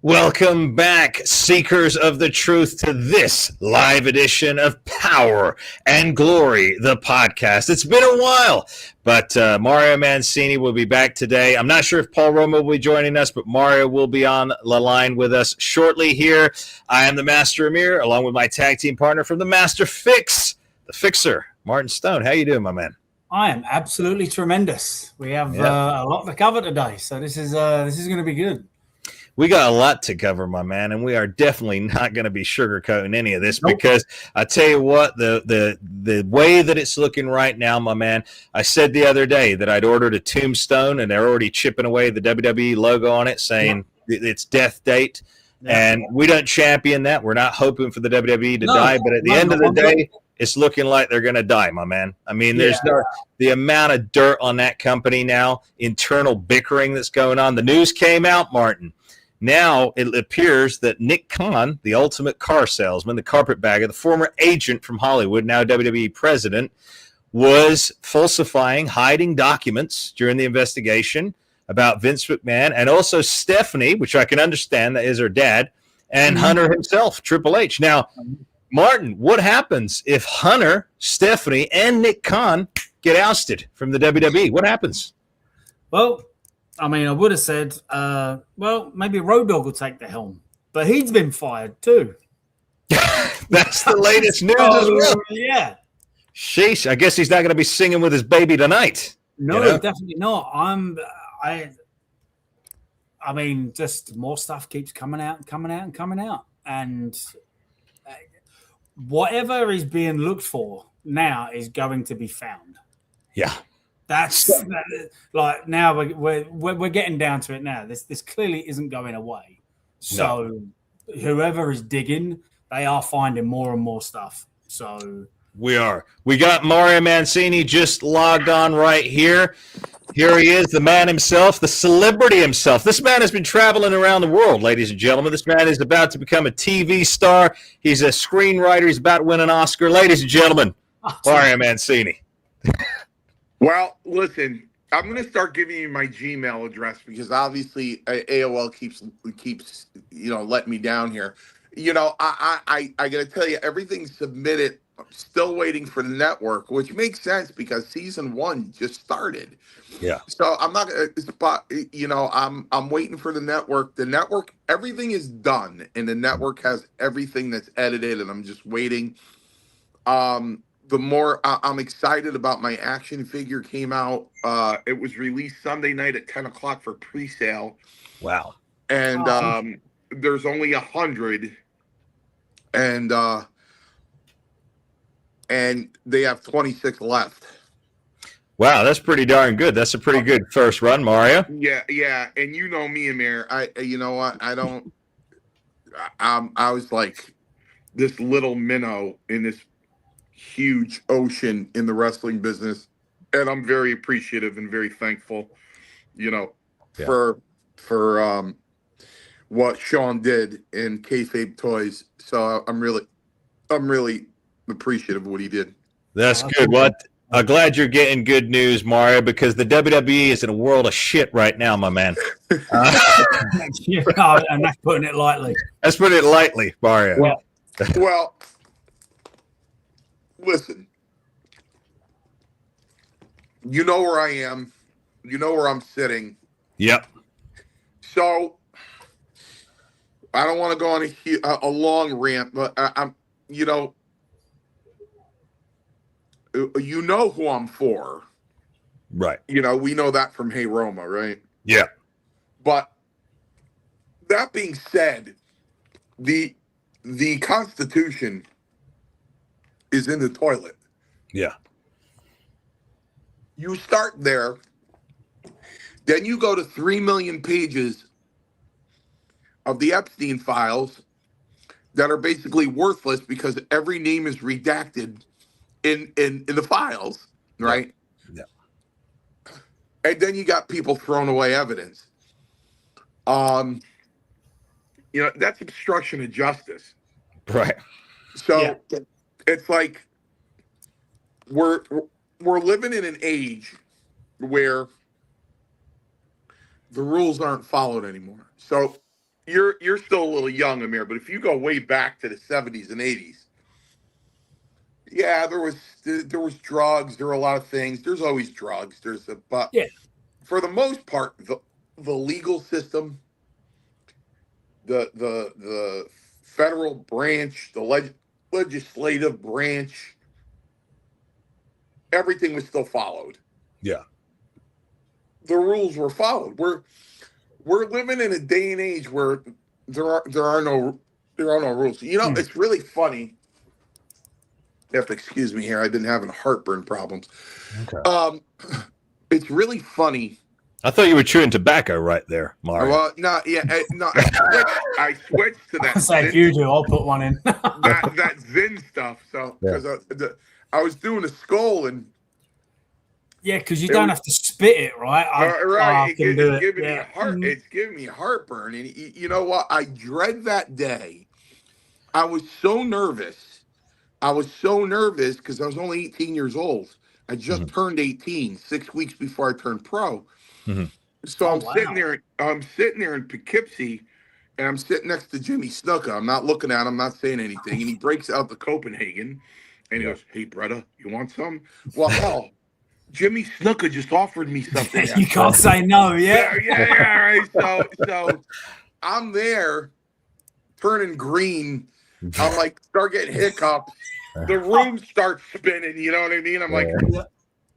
Welcome back, seekers of the truth, to this live edition of Power and Glory, the podcast. It's been a while, but Mario Mancini will be back today. I'm not sure if Paul Roma will be joining us, but Mario will be on the line with us shortly here. I am the Master Amir, along with my tag team partner from the Master Fix, the Fixer, Martin Stone. How you doing, my man? I am absolutely tremendous. We have a lot to cover today, so this is going to be good. We got a lot to cover, my man, and we are definitely not going to be sugarcoating any of this because I tell you what, the way that it's looking right now, my man, I said the other day that I'd ordered a tombstone and they're already chipping away the WWE logo on it saying it's death date. And we don't champion that. We're not hoping for the WWE to die, but at the end of the day, it's looking like they're going to die, my man. I mean, there's the amount of dirt on that company now, internal bickering that's going on. The news came out, Martin. Now it appears that Nick Khan, the ultimate car salesman, the carpetbagger, the former agent from Hollywood, now WWE president, was falsifying, hiding documents during the investigation about Vince McMahon and also Stephanie, which I can understand, that is her dad, and Hunter himself, Triple H. Now, Martin, what happens if Hunter, Stephanie, and Nick Khan get ousted from the WWE? What happens? Well, I mean, I would have said, maybe Road Dogg will take the helm, but he's been fired too. That's the latest news as well. Yeah. Sheesh, I guess he's not going to be singing with his baby tonight. No, definitely not. I mean, just more stuff keeps coming out. And whatever is being looked for now is going to be found. Yeah. That's like now we're getting down to it now. This clearly isn't going away. So whoever is digging, they are finding more and more stuff. So we got Mario Mancini just logged on right here. Here he is, the man himself, the celebrity himself. This man has been traveling around the world, ladies and gentlemen. This man is about to become a TV star. He's a screenwriter. He's about to win an Oscar. Ladies and gentlemen, Mario Mancini. Well, listen, I'm going to start giving you my Gmail address because obviously AOL keeps letting me down here. I got to tell you, everything's submitted. I'm still waiting for the network, which makes sense because season 1 just started. Yeah. So I'm not going to, I'm waiting for the network. The network, everything is done, and the network has everything that's edited, and I'm just waiting. The more I'm excited about my action figure came out. It was released Sunday night at 10 o'clock for pre-sale. Wow. And there's only 100. And they have 26 left. Wow, that's pretty darn good. That's a pretty good first run, Mario. Yeah. And you know me, Amir. I was like this little minnow in this huge ocean in the wrestling business, and I'm very appreciative and very thankful, for what Sean did in Kayfabe Toys. So I'm really appreciative of what he did. That's good. What? I'm glad you're getting good news, Mario, because the WWE is in a world of shit right now, my man. And that's putting it lightly. That's putting it lightly, Mario. Well, listen, you know where I am. You know where I'm sitting. Yep. So I don't want to go on a long rant, but I'm, you know who I'm for. Right. We know that from Hey Roma, right? Yeah. But that being said, the Constitution is in the toilet. Yeah. You start there, then you go to 3 million pages of the Epstein files that are basically worthless because every name is redacted in the files, right? Yeah. And then you got people throwing away evidence. That's obstruction of justice. Right. So it's like we're living in an age where the rules aren't followed anymore. So you're still a little young, Amir, but if you go way back to the 70s and 80s, yeah, there was drugs, there were a lot of things. There's always drugs. But Yeah. for the most part, the legal system, the federal branch, the legislative branch, everything was still followed. Yeah. The rules were followed. We're living in a day and age where there are no rules. You know, it's really funny. You have to excuse me here. I've been having heartburn problems. Okay. It's really funny. I thought you were chewing tobacco right there, Mario. Well, no, yeah, no. I switched to that. So if you do, I'll put one in. that Zyn stuff. So because I was doing a skull and yeah, because you don't have to spit it, right? Right. It's giving me heartburn, and you know what? I dread that day. I was so nervous. Because I was only 18 years old. I just turned 18 6 weeks before I turned pro. Mm-hmm. So I'm sitting there in Poughkeepsie, and I'm sitting next to Jimmy Snuka. I'm not looking at him, not saying anything. And he breaks out the Copenhagen, and he goes, "Hey, Bretta, you want some?" Well, hell, Jimmy Snuka just offered me something. You can't say no, yeah. Yeah, right. So I'm there, turning green. I'm like, start getting hiccups. The room starts spinning. You know what I mean? I'm like,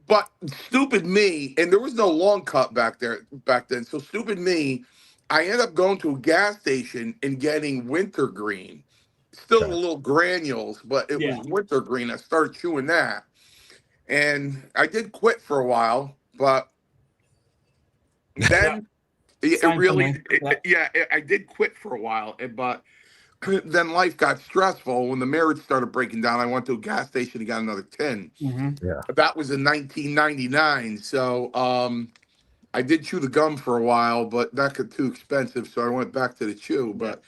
but stupid me, and there was no long cut back then. So stupid me, I end up going to a gas station and getting wintergreen. Still a little granules, but it was wintergreen. I started chewing that, and I did quit for a while, but then I did quit for a while, but then life got stressful. When the marriage started breaking down, I went to a gas station and got another 10. Mm-hmm. Yeah. That was in 1999. So I did chew the gum for a while, but that got too expensive. So I went back to the chew. But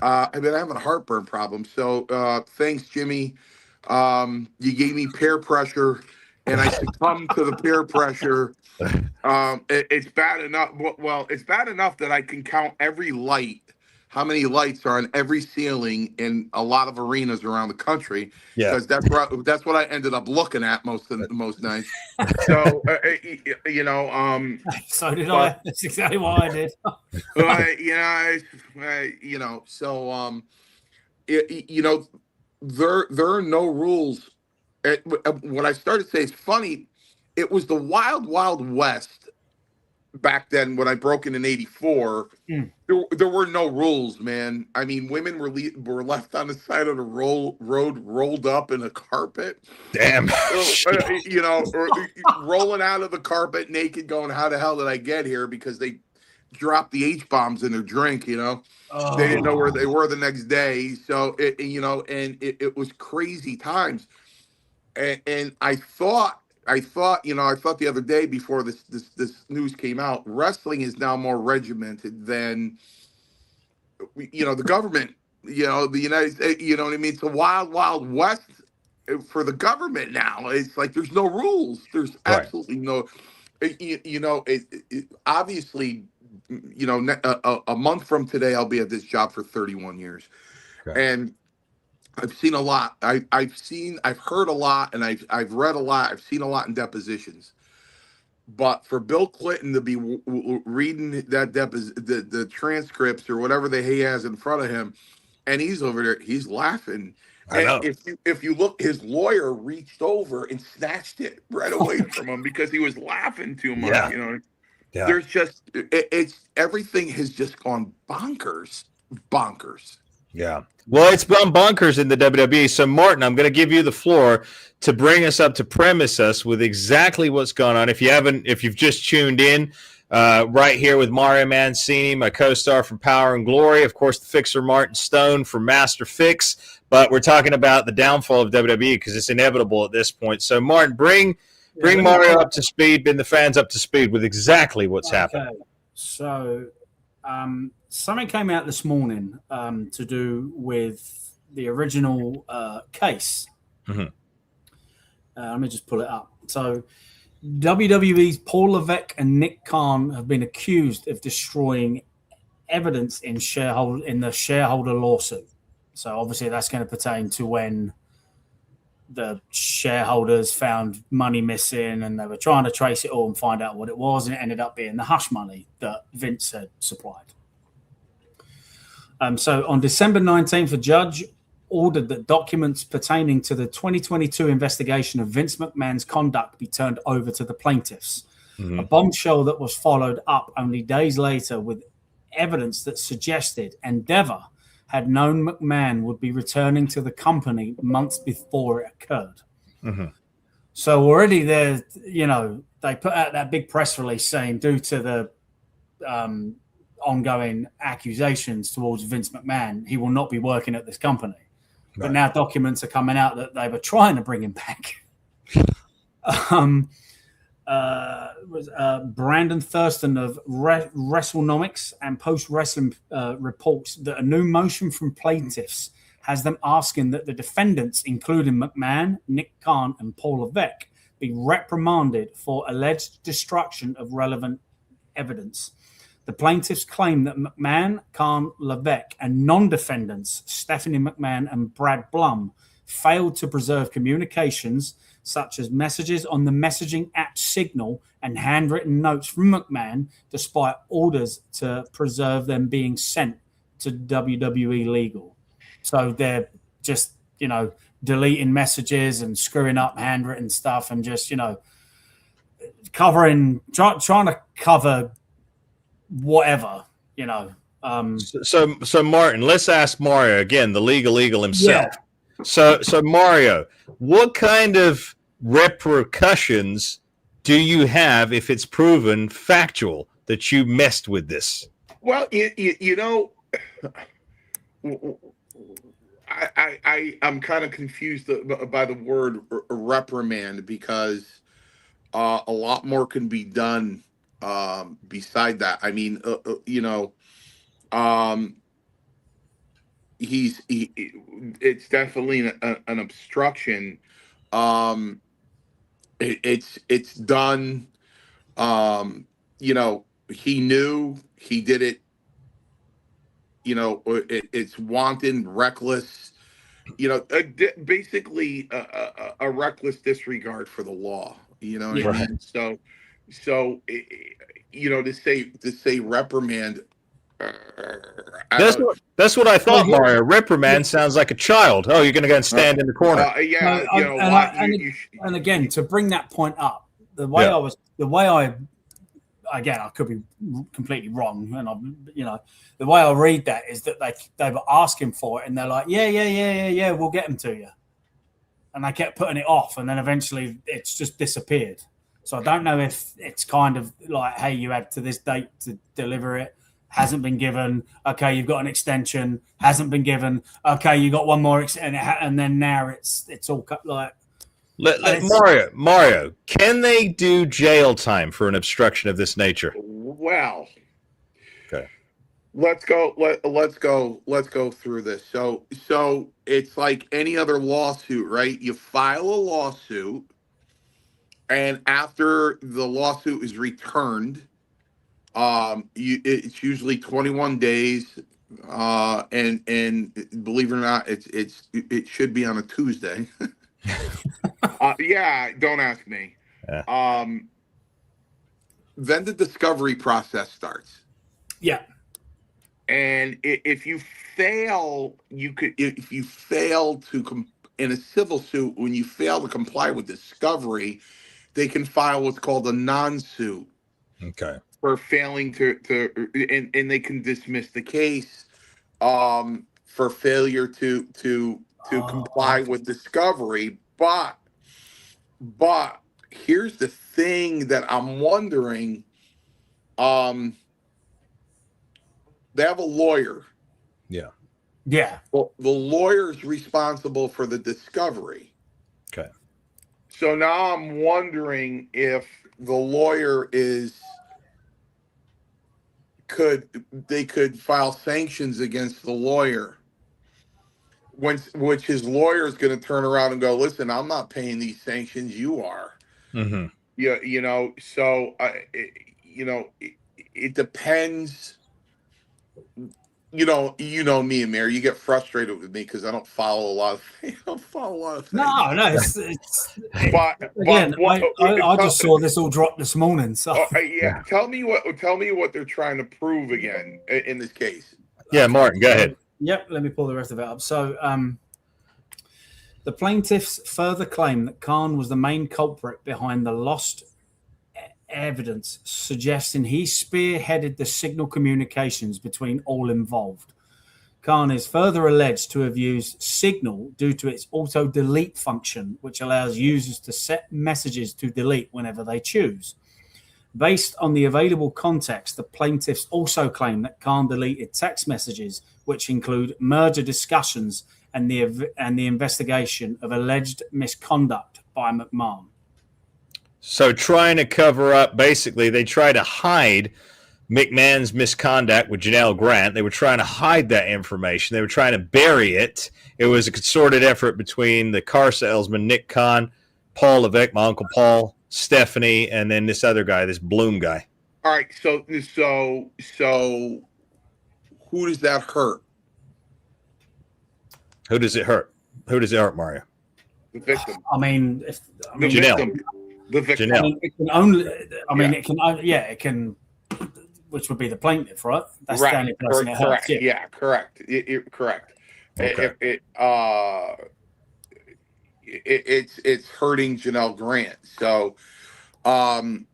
I've been having a heartburn problem. So thanks, Jimmy. You gave me peer pressure, and I succumbed to the peer pressure. It's bad enough. Well, it's bad enough that I can count every light. How many lights are on every ceiling in a lot of arenas around the country? Yeah, because that's what I ended up looking at most nights. So you know, so did I. That's exactly what I did. You know, so you know, there are no rules. What I started to say is funny. It was the wild, wild west. Back then, when I broke in '84, there were no rules, man. I mean, women were left on the side of the road, rolled up in a carpet. Damn. You know, or rolling out of the carpet naked, going, "How the hell did I get here?" Because they dropped the H-bombs in their drink. You know, they didn't know where they were the next day. So it was crazy times, and I thought the other day before this news came out, wrestling is now more regimented than, the government, the United States, you know what I mean? It's a wild, wild west for the government now. It's like there's no rules. There's absolutely no, obviously, a month from today, I'll be at this job for 31 years. Okay. And I've seen a lot. I've heard a lot, and I've read a lot. I've seen a lot in depositions. But for Bill Clinton to be reading that the transcripts or whatever he has in front of him, and he's over there, he's laughing. I know. If you look, his lawyer reached over and snatched it right away from him because he was laughing too much. Yeah. You know, there's just it's everything has just gone bonkers. Yeah. Well, it's gone bonkers in the WWE. So, Martin, I'm going to give you the floor to bring us up, to premise us with exactly what's going on. If you've just tuned in, right here with Mario Mancini, my co-star from Power and Glory, of course, the fixer Martin Stone from Master Fix. But we're talking about the downfall of WWE because it's inevitable at this point. So, Martin, bring Mario up to speed, bring the fans up to speed with exactly what's happening. So, something came out this morning to do with the original case. Mm-hmm. Let me just pull it up. So WWE's Paul Levesque and Nick Khan have been accused of destroying evidence in the shareholder lawsuit. So obviously that's going to pertain to when the shareholders found money missing and they were trying to trace it all and find out what it was, and it ended up being the hush money that Vince had supplied. So on December 19th, a judge ordered that documents pertaining to the 2022 investigation of Vince McMahon's conduct be turned over to the plaintiffs. A bombshell that was followed up only days later with evidence that suggested Endeavor had known McMahon would be returning to the company months before it occurred. So already there, they put out that big press release saying due to the ongoing accusations towards Vince McMahon, he will not be working at this company. Right. But now documents are coming out that they were trying to bring him back. Brandon Thurston of WrestleNomics and Post Wrestling reports that a new motion from plaintiffs has them asking that the defendants, including McMahon, Nick Khan, and Paul Levesque, be reprimanded for alleged destruction of relevant evidence. The plaintiffs claim that McMahon, Khan, Levesque, and non-defendants, Stephanie McMahon and Brad Blum, failed to preserve communications such as messages on the messaging app Signal and handwritten notes from McMahon, despite orders to preserve them being sent to WWE Legal. So they're just, deleting messages and screwing up handwritten stuff and just, trying to cover whatever, So Martin, let's ask Mario again, the legal himself. Yeah. So Mario, what kind of repercussions do you have if it's proven factual that you messed with this? Well, I'm kind of confused by the word reprimand because a lot more can be done beside that. I mean, it's definitely an obstruction. It's done. He knew he did it. It's wanton, reckless. Basically a reckless disregard for the law. You know what I mean? So to say reprimand. That's what I thought, Mario. Reprimand sounds like a child. Oh, you're going to go and stand in the corner. And again, to bring that point up, the way I could be completely wrong, and the way I read that is that they were asking for it, and they're like, yeah, we'll get them to you, and they kept putting it off, and then eventually it's just disappeared. So I don't know if it's kind of like, hey, you had to this date to deliver it. Hasn't been given. Okay, you've got an extension. Hasn't been given. Okay, you got one more, and then now it's all cut like. Mario, can they do jail time for an obstruction of this nature? Well, okay. Let's go through this. So it's like any other lawsuit, right? You file a lawsuit, and after the lawsuit is returned, it's usually 21 days, and believe it or not, it should be on a Tuesday. Don't ask me. Yeah. Then the discovery process starts. Yeah. And if you fail, if you fail to in a civil suit, when you fail to comply with discovery, they can file what's called a non-suit. Okay. For failing and they can dismiss the case for failure to comply with discovery. But here's the thing that I'm wondering. They have a lawyer. Yeah. Yeah. Well, the lawyer is responsible for the discovery. Okay. So now I'm wondering if the lawyer could file sanctions against the lawyer, which his lawyer is going to turn around and go, listen, I'm not paying these sanctions, you are. Mm-hmm. So it depends you know me and Mary. You get frustrated with me because I don't follow a lot of I don't follow a lot of things. No, But again, what, I just saw this all drop this morning. So yeah, tell me what they're trying to prove again in this case. Yeah, Martin, go ahead. Yep, let me pull the rest of it up. So, the plaintiffs further claim that Khan was the main culprit behind the lost evidence, suggesting he spearheaded the signal communications between all involved. Khan is further alleged to have used Signal due to its auto-delete function, which allows users to set messages to delete whenever they choose. Based on the available context, the plaintiffs also claim that Khan deleted text messages, which include merger discussions and the investigation of alleged misconduct by McMahon. So trying to cover up, basically, they try to hide McMahon's misconduct with Janelle Grant. They were trying to hide that information. They were trying to bury it. It was a concerted effort between the car salesman, Nick Khan, Paul Levesque, my Uncle Paul, Stephanie, and then this other guy, this Bloom guy. All right, so who does that hurt? Who does it hurt? Who does it hurt, Mario? The victim. Janelle. The victim. Janelle. It can only. It can. Which would be the plaintiff, right? That's right. the only person it hurts. Correct. Yeah, correct. Correct. Okay. It's hurting Janelle Grant. So, when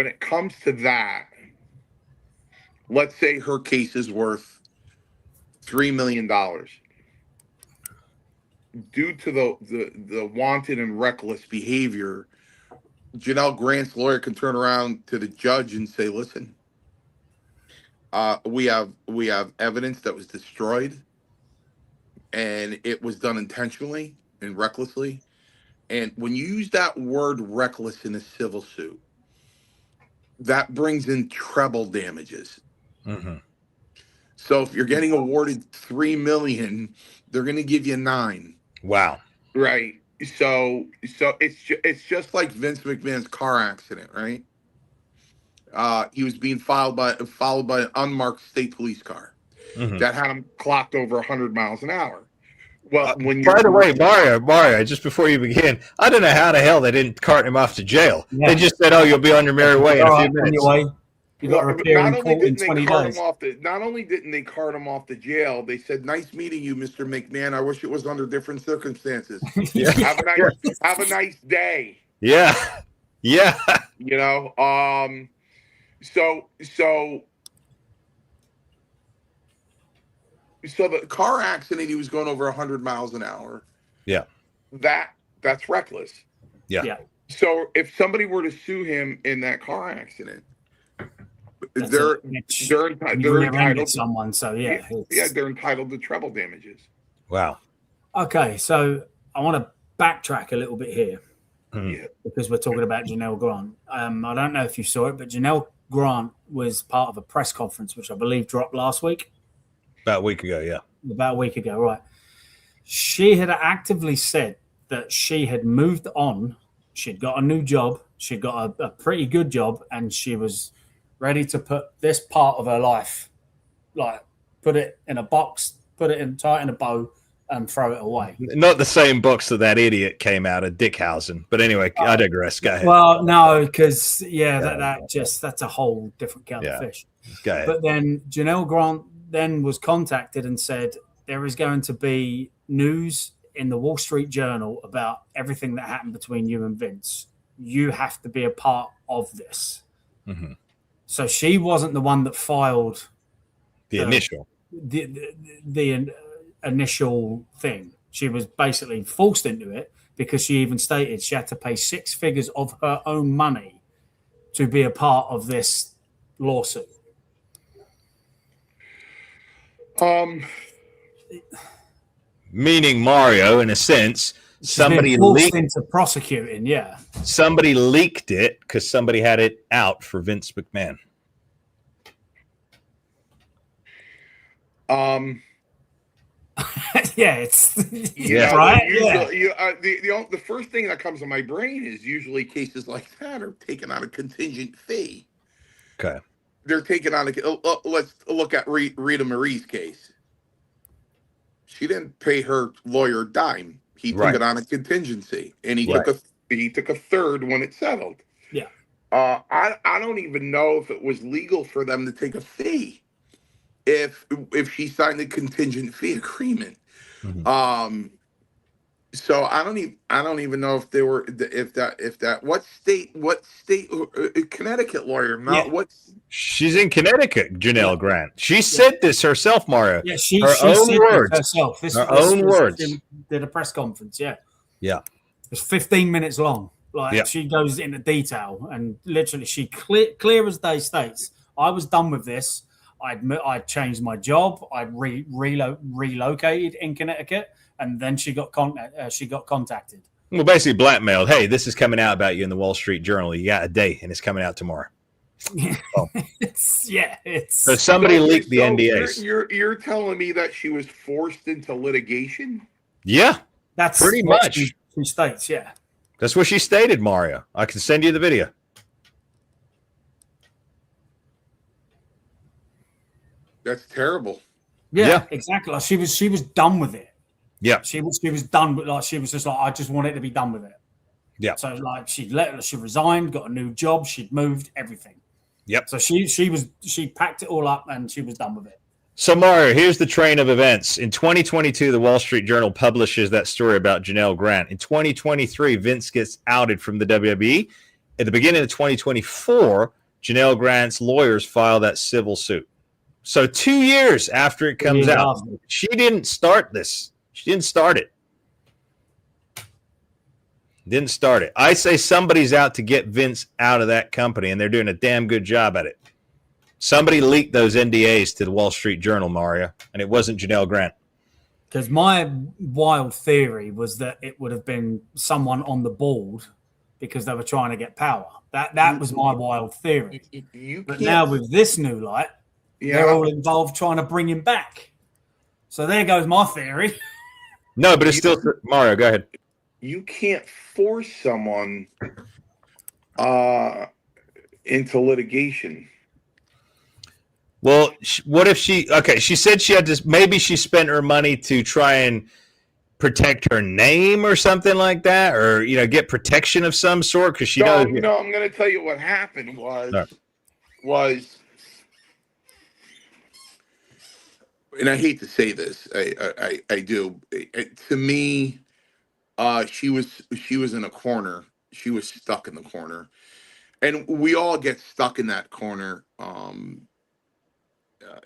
it comes to that, let's say her case is worth $3 million. Due to the wanton and reckless behavior, Janelle Grant's lawyer can turn around to the judge and say, "Listen, we have evidence that was destroyed, and it was done intentionally and recklessly. And when you use that word reckless in a civil suit, that brings in treble damages. Mm-hmm. So if you're getting awarded $3 million, they're going to give you $9 million. Wow. Right. So it's just like Vince McMahon's car accident, right? He was being followed by an unmarked state police car that had him clocked over 100 miles an hour. Well, by the way, Mario, just before you begin, I don't know how the hell they didn't cart him off to jail. Yeah. They just said, "Oh, you'll be on your merry way in a few minutes." You got to appear in court in 20 days. Not only didn't they cart him off to jail, they said, "Nice meeting you, Mr. McMahon. I wish it was under different circumstances. Have a nice day." Yeah, yeah. You know, So the car accident, he was going over 100 miles an hour. Yeah, that's reckless. Yeah. So if somebody were to sue him in that car accident, they're entitled. Someone, so yeah, they're entitled to treble damages. Wow. Okay, so I want to backtrack a little bit here because we're talking about Janelle Grant. I don't know if you saw it, but Janelle Grant was part of a press conference, which I believe dropped last week. About a week ago, yeah. About a week ago, right. She had actively said that she had moved on. She'd got a new job. She'd got a pretty good job, and she was ready to put this part of her life, like put it in a box, tie it in a bow, and throw it away. Not the same box that idiot came out of Dickhausen. But anyway, I digress. Go ahead. Well, no, because, that's a whole different kettle of fish. Go ahead. But then Janelle Grant then was contacted and said there is going to be news in the Wall Street Journal about everything that happened between you and Vince. You have to be a part of this. Mm-hmm. So she wasn't the one that filed the initial thing. She was basically forced into it because she even stated she had to pay 6 figures of her own money to be a part of this lawsuit. Meaning Mario, in a sense, somebody leaked into prosecuting. Yeah, somebody leaked it because somebody had it out for Vince McMahon. It's right. The first thing that comes to my brain is usually cases like that are taken out a contingent fee. Okay. They're taking on let's look at Rita Marie's case. She didn't pay her lawyer a dime. He took Right. it on a contingency, and he Right. took a third when it settled. Yeah. I don't even know if it was legal for them to take a fee if she signed a contingent fee agreement. Mhm. So I don't even know if they were if that what state Connecticut lawyer, not Yeah. what's She's in Connecticut, Janelle Yeah. Grant. She said this herself, Mario. Yeah, she Her said own this words. herself. Her own words. She did a press conference. Yeah. Yeah. It was 15 minutes long. Like Yeah. she goes into detail and literally she clear as day states, I was done with this. I'd changed my job. I'd relocated in Connecticut, and then she got contacted. Well, basically blackmailed. Hey, this is coming out about you in the Wall Street Journal. You got a day, and it's coming out tomorrow. Oh. It's So somebody leaked the NDAs. You're telling me that she was forced into litigation? Yeah, that's pretty what much. she states. Yeah, that's what she stated, Mario. I can send you the video. That's terrible. Yeah, exactly. Like she was done with it. Yeah, she was done with, like, she was just like, I just wanted to be done with it. Yeah. So like she resigned, got a new job, she'd moved, everything. Yep. So she packed it all up and she was done with it. So Mario, here's the train of events. In 2022, the Wall Street Journal publishes that story about Janelle Grant. In 2023, Vince gets outed from the WWE. At the beginning of 2024, Janelle Grant's lawyers file that civil suit. So 2 years after it comes out, she didn't start this. She didn't start it. Didn't start it. I say somebody's out to get Vince out of that company, and they're doing a damn good job at it. Somebody leaked those NDAs to the Wall Street Journal, Mario, and it wasn't Janelle Grant. Because my wild theory was that it would have been someone on the board because they were trying to get power. That was my wild theory. But now with this new light, they're all involved trying to bring him back. So there goes my theory. No, but it's still Mario. Go ahead. You can't force someone into litigation. Well, what if she said she had to, maybe she spent her money to try and protect her name or something like that, or, get protection of some sort because she knows. No, I'm going to tell you what happened was, and I hate to say this, I do. To me, she was in a corner. She was stuck in the corner, and we all get stuck in that corner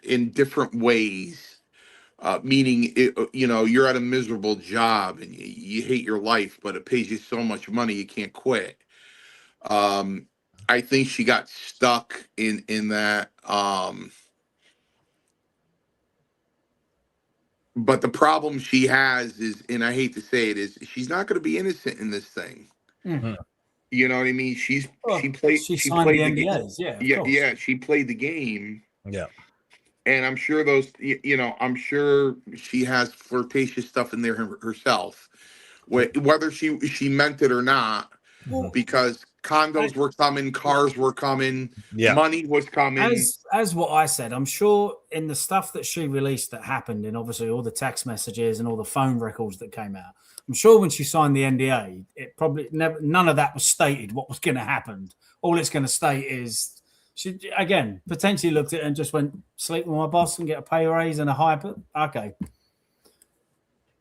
in different ways. Meaning, you're at a miserable job and you hate your life, but it pays you so much money you can't quit. I think she got stuck in that. But the problem she has is, and I hate to say it, is she's not going to be innocent in this thing. Mm-hmm. You know what I mean? She played the NDAs. Yeah, she played the game. Yeah. And I'm sure I'm sure she has flirtatious stuff in there herself, whether she meant it or not, because condos were coming, cars were coming, money was coming. As what I said, I'm sure in the stuff that she released that happened, and obviously all the text messages and all the phone records that came out, I'm sure when she signed the NDA, it probably none of that was stated what was going to happen. All it's going to state is she, again, potentially looked at it and just went, sleep with my boss and get a pay raise and a higher. Okay.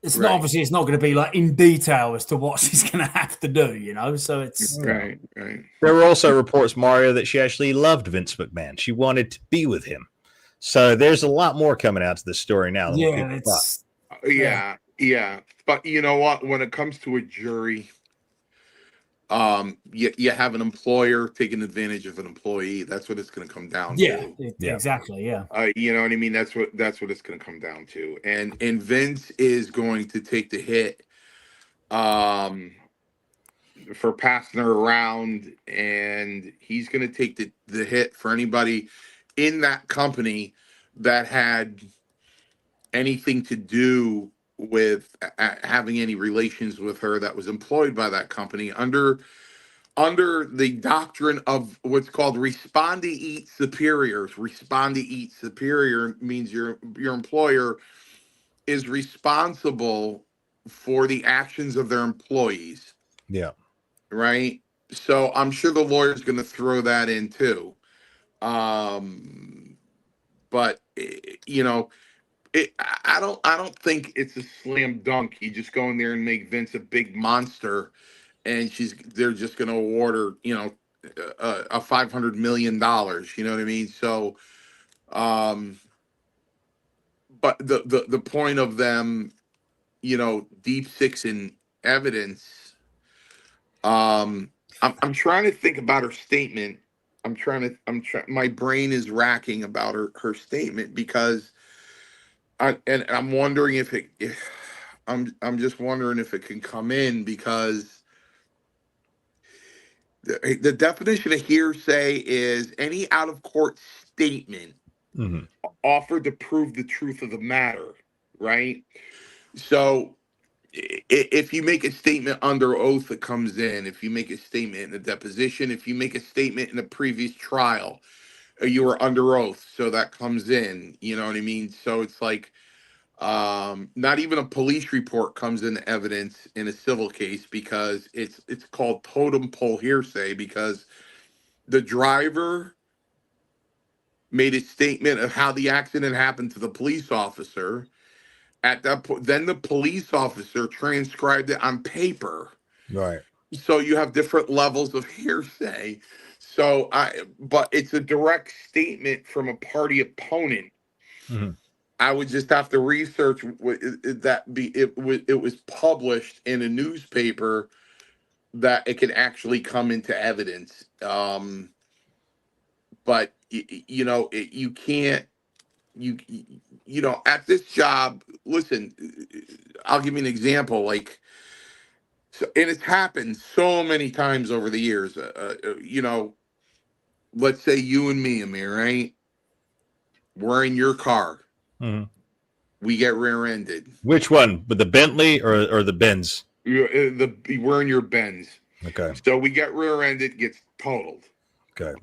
It's not, obviously it's not going to be like in detail as to what she's going to have to do, so it's right. There were also reports, Mario, that she actually loved Vince McMahon. She wanted to be with him. So there's a lot more coming out to this story now. Yeah. But you know what? When it comes to a jury, you have an employer taking advantage of an employee. That's what it's going to come down to. Exactly. Yeah. You know what I mean? That's what it's going to come down to. And Vince is going to take the hit for passing her around, and he's going to take the hit for anybody in that company that had anything to do with having any relations with her that was employed by that company under under the doctrine of what's called respondeat superiors. Respondeat superior means your employer is responsible for the actions of their employees. Yeah. Right. So I'm sure the lawyer's going to throw that in too. But you know, I don't think it's a slam dunk. You just go in there and make Vince a big monster, and they're just going to award her, a $500 million. You know what I mean? So, but the point of them, deep sixing evidence. I'm trying to think about her statement. My brain is racking about her statement because I'm wondering I'm just wondering if it can come in because the definition of hearsay is any out of court statement offered to prove the truth of the matter, right? So if you make a statement under oath, it comes in. If you make a statement in a deposition, if you make a statement in a previous trial, you were under oath, so that comes in. You know what I mean? So it's like not even a police report comes into evidence in a civil case because it's called totem pole hearsay because the driver made a statement of how the accident happened to the police officer. At that point, then the police officer transcribed it on paper. Right. So you have different levels of hearsay. But it's a direct statement from a party opponent. Mm-hmm. I would just have to research it was published in a newspaper that it could actually come into evidence. But you can't. At this job, listen, I'll give you an example. And it's happened so many times over the years. Let's say you and me, Amir, right? We're in your car. Mm-hmm. We get rear-ended. Which one? With the Bentley or the Benz? We're in your Benz. Okay. So we get rear-ended, gets totaled. Okay.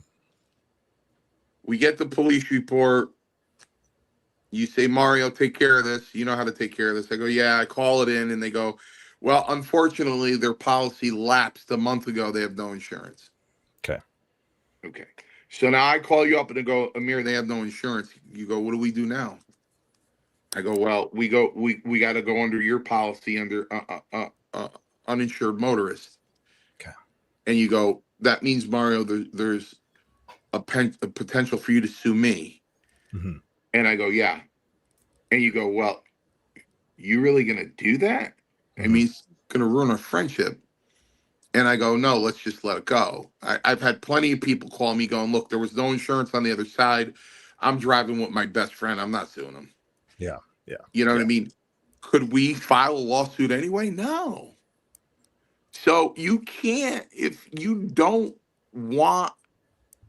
We get the police report. You say, Mario, take care of this. You know how to take care of this. I go, yeah, I call it in. And they go, well, unfortunately, their policy lapsed a month ago. They have no insurance. Okay. Okay. So now I call you up and I go, Amir, they have no insurance. You go, what do we do now? I go, well, we got to go under your policy under uninsured motorist. Okay. And you go, that means, Mario, there's a potential for you to sue me. Mm-hmm. And I go, yeah. And you go, well, you really going to do that? Mm-hmm. I mean, it's going to ruin our friendship. And I go, no, let's just let it go. I've had plenty of people call me going, look, there was no insurance on the other side. I'm driving with my best friend. I'm not suing him. Yeah. Yeah. You know what I mean? Could we file a lawsuit anyway? No. So you can't, if you don't want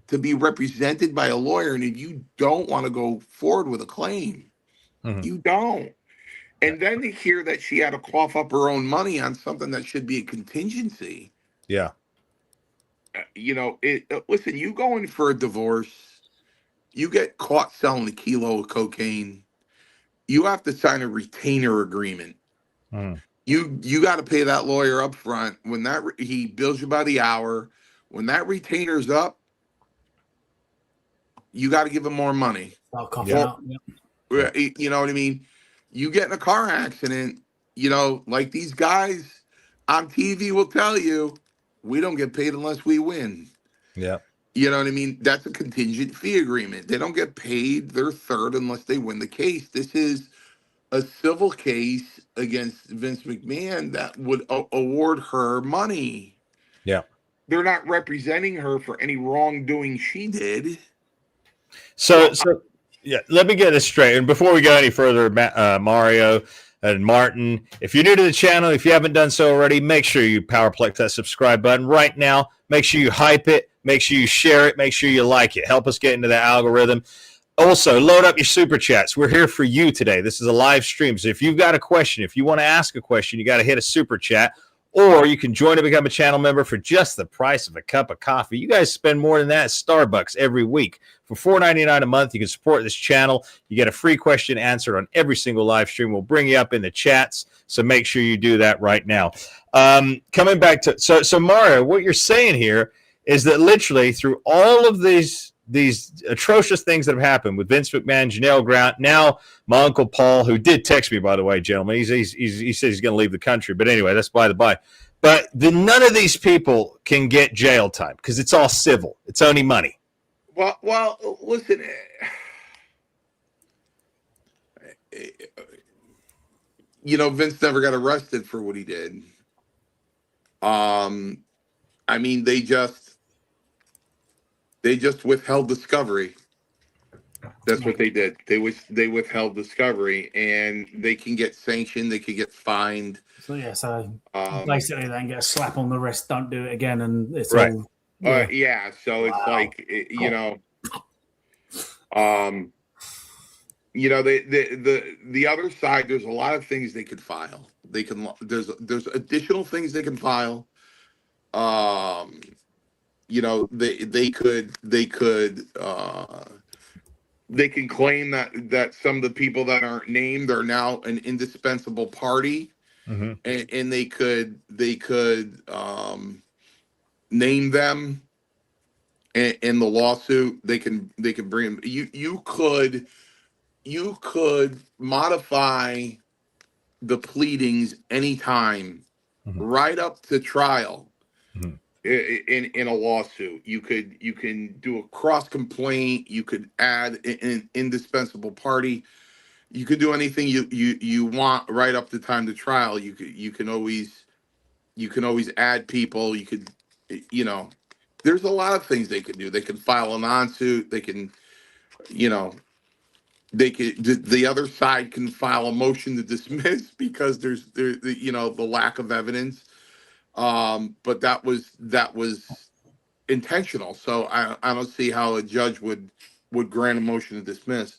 to be represented by a lawyer and if you don't want to go forward with a claim, you don't. And then to hear that she had to cough up her own money on something that should be a contingency. Yeah. Listen, you go in for a divorce, you get caught selling a kilo of cocaine, you have to sign a retainer agreement. You got to pay that lawyer up front. When he bills you by the hour, when that retainer's up, you got to give him more money. Yeah. You know what I mean? You get in a car accident, like these guys on TV will tell you, we don't get paid unless we win. Yeah. You know what I mean? That's a contingent fee agreement. They don't get paid their third unless they win the case. This is a civil case against Vince McMahon that would award her money. Yeah. They're not representing her for any wrongdoing she did. So yeah, let me get this straight. And before we go any further, Mario and Martin, if you're new to the channel, if you haven't done so already, make sure you powerplex that subscribe button right now. Make sure you hype it. Make sure you share it. Make sure you like it. Help us get into the algorithm. Also, load up your super chats. We're here for you today. This is a live stream. So if you've got a question, if you want to ask a question, you got to hit a super chat. Or you can join and become a channel member for just the price of a cup of coffee. You guys spend more than that at Starbucks every week. For $4.99 a month, you can support this channel. You get a free question answered on every single live stream. We'll bring you up in the chats, so make sure you do that right now. Coming back to so Mario, what you're saying here is that literally through all of these atrocious things that have happened with Vince McMahon, Janelle Grant, now my Uncle Paul, who did text me, by the way, gentlemen. He says he's going to leave the country. But anyway, that's by the by. But none of these people can get jail time because it's all civil. It's only money. Well, listen. Vince never got arrested for what he did. I mean, they just withheld discovery. That's what they did. They withheld discovery, and they can get sanctioned. They could get fined. So basically, they can get a slap on the wrist. Don't do it again, and it's right. all. Yeah. So it's like the other side. There's a lot of things they could file. There's additional things they can file. They can claim that some of the people that aren't named are now an indispensable party, and they could name them in the lawsuit. They can bring them. You could modify the pleadings anytime, right up to trial. In a lawsuit, you can do a cross complaint. You could add an indispensable party. You could do anything you want right up to time to trial. You can always add people. You could there's a lot of things they could do. They can file a non-suit. They can the other side can file a motion to dismiss because there's the lack of evidence. But that was intentional. So I don't see how a judge would grant a motion to dismiss.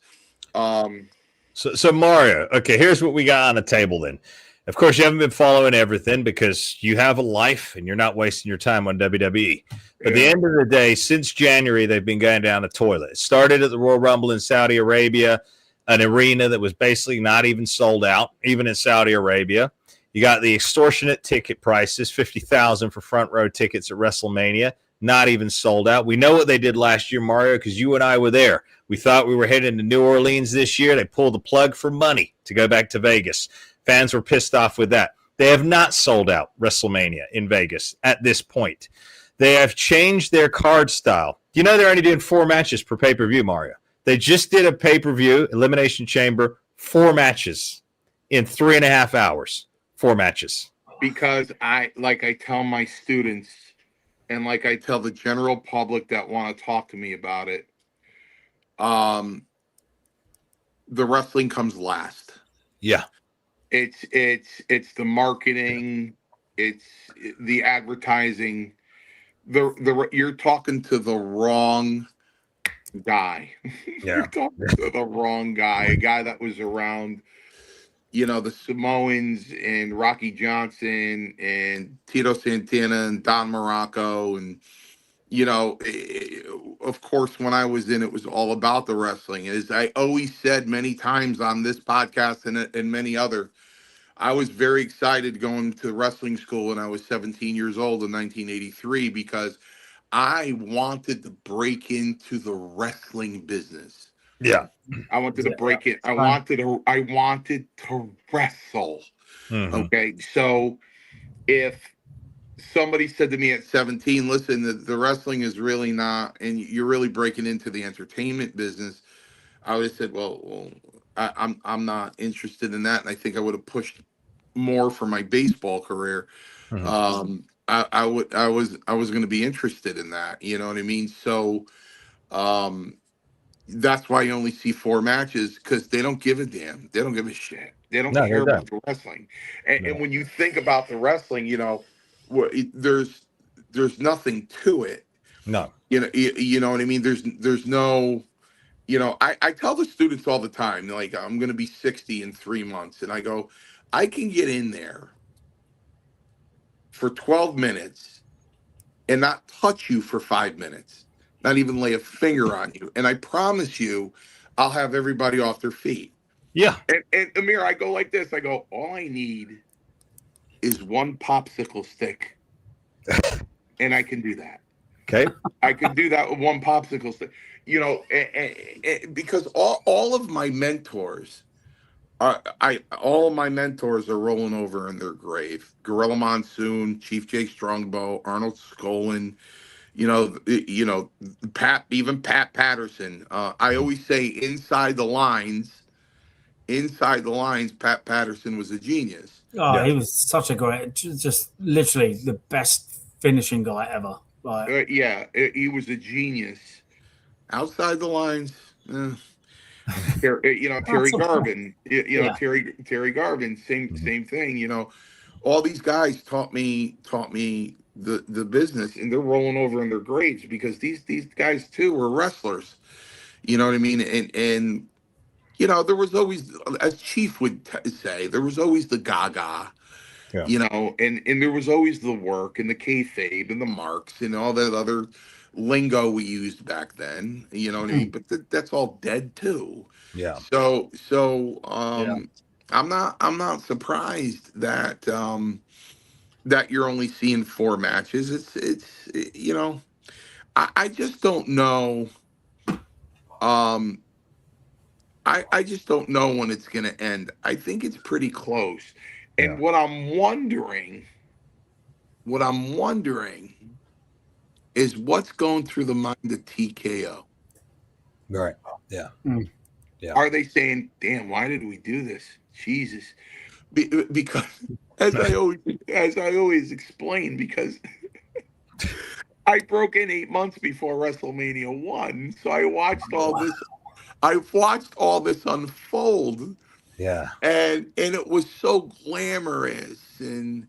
So Mario, okay, here's what we got on the table then. Of course, you haven't been following everything because you have a life and you're not wasting your time on WWE. But at the end of the day, since January, they've been going down the toilet. It started at the Royal Rumble in Saudi Arabia, an arena that was basically not even sold out, even in Saudi Arabia. You got the extortionate ticket prices, $50,000 for front row tickets at WrestleMania, not even sold out. We know what they did last year, Mario, because you and I were there. We thought we were heading to New Orleans this year. They pulled the plug for money to go back to Vegas. Fans were pissed off with that. They have not sold out WrestleMania in Vegas at this point. They have changed their card style. You know they're only doing 4 matches per pay-per-view, Mario. They just did a pay-per-view, Elimination Chamber, 4 matches in 3.5 hours. 4 matches. Because I tell my students and like I tell the general public that want to talk to me about it, the wrestling comes last. Yeah. It's the marketing, it's the advertising. You're talking to the wrong guy. Yeah. You're talking to the wrong guy, a guy that was around the Samoans and Rocky Johnson and Tito Santana and Don Morocco. And, of course, when I was in, it was all about the wrestling. As I always said many times on this podcast and many other, I was very excited going to wrestling school when I was 17 years old in 1983 because I wanted to break into the wrestling business. Yeah. I wanted to break it. I wanted to wrestle. Okay. So if somebody said to me at 17, listen, the wrestling is really not, and you're really breaking into the entertainment business, I would have said, well, I'm not interested in that. And I think I would have pushed more for my baseball career. I was going to be interested in that. You know what I mean? So, that's why you only see 4 matches because they don't give a damn. They don't give a shit. They don't care about the wrestling. And when you think about the wrestling, there's nothing to it. No. You know what I mean? There's no, I tell the students all the time, like, I'm going to be 60 in 3 months. And I go, I can get in there for 12 minutes and not touch you for 5 minutes, not even lay a finger on you. And I promise you, I'll have everybody off their feet. Yeah. And Amir, I go like this. I go, all I need is one popsicle stick, and I can do that. Okay. I can do that with one popsicle stick. You know, because all of my mentors, all of my mentors are rolling over in their grave. Gorilla Monsoon, Chief Jake Strongbow, Arnold Skolin, even Pat Patterson. I always say inside the lines, Pat Patterson was a genius. Oh, Yeah. he was such a great, just literally the best finishing guy ever. Like, He was a genius. Outside the lines, Terry Garvin, Yeah. Terry Garvin, same thing. You know, all these guys taught me the business, and they're rolling over in their graves because these guys too were wrestlers. You know what I mean? And there was always, as Chief would say, there was always the Gaga. Yeah. And there was always the work and the kayfabe and the marks and all that other lingo we used back then. You know what I mean? But that's all dead too. Yeah. So Yeah. I'm not surprised that that you're only seeing 4 matches. I just don't know. I just don't know when it's going to end. I think it's pretty close. And Yeah. what I'm wondering is what's going through the mind of TKO. Right. Yeah. Yeah. Are they saying, "Damn, why did we do this?" Jesus, because as I always explain, because I broke in 8 months before WrestleMania 1, so I watched all this. I've watched all this unfold. Yeah. And it was so glamorous, and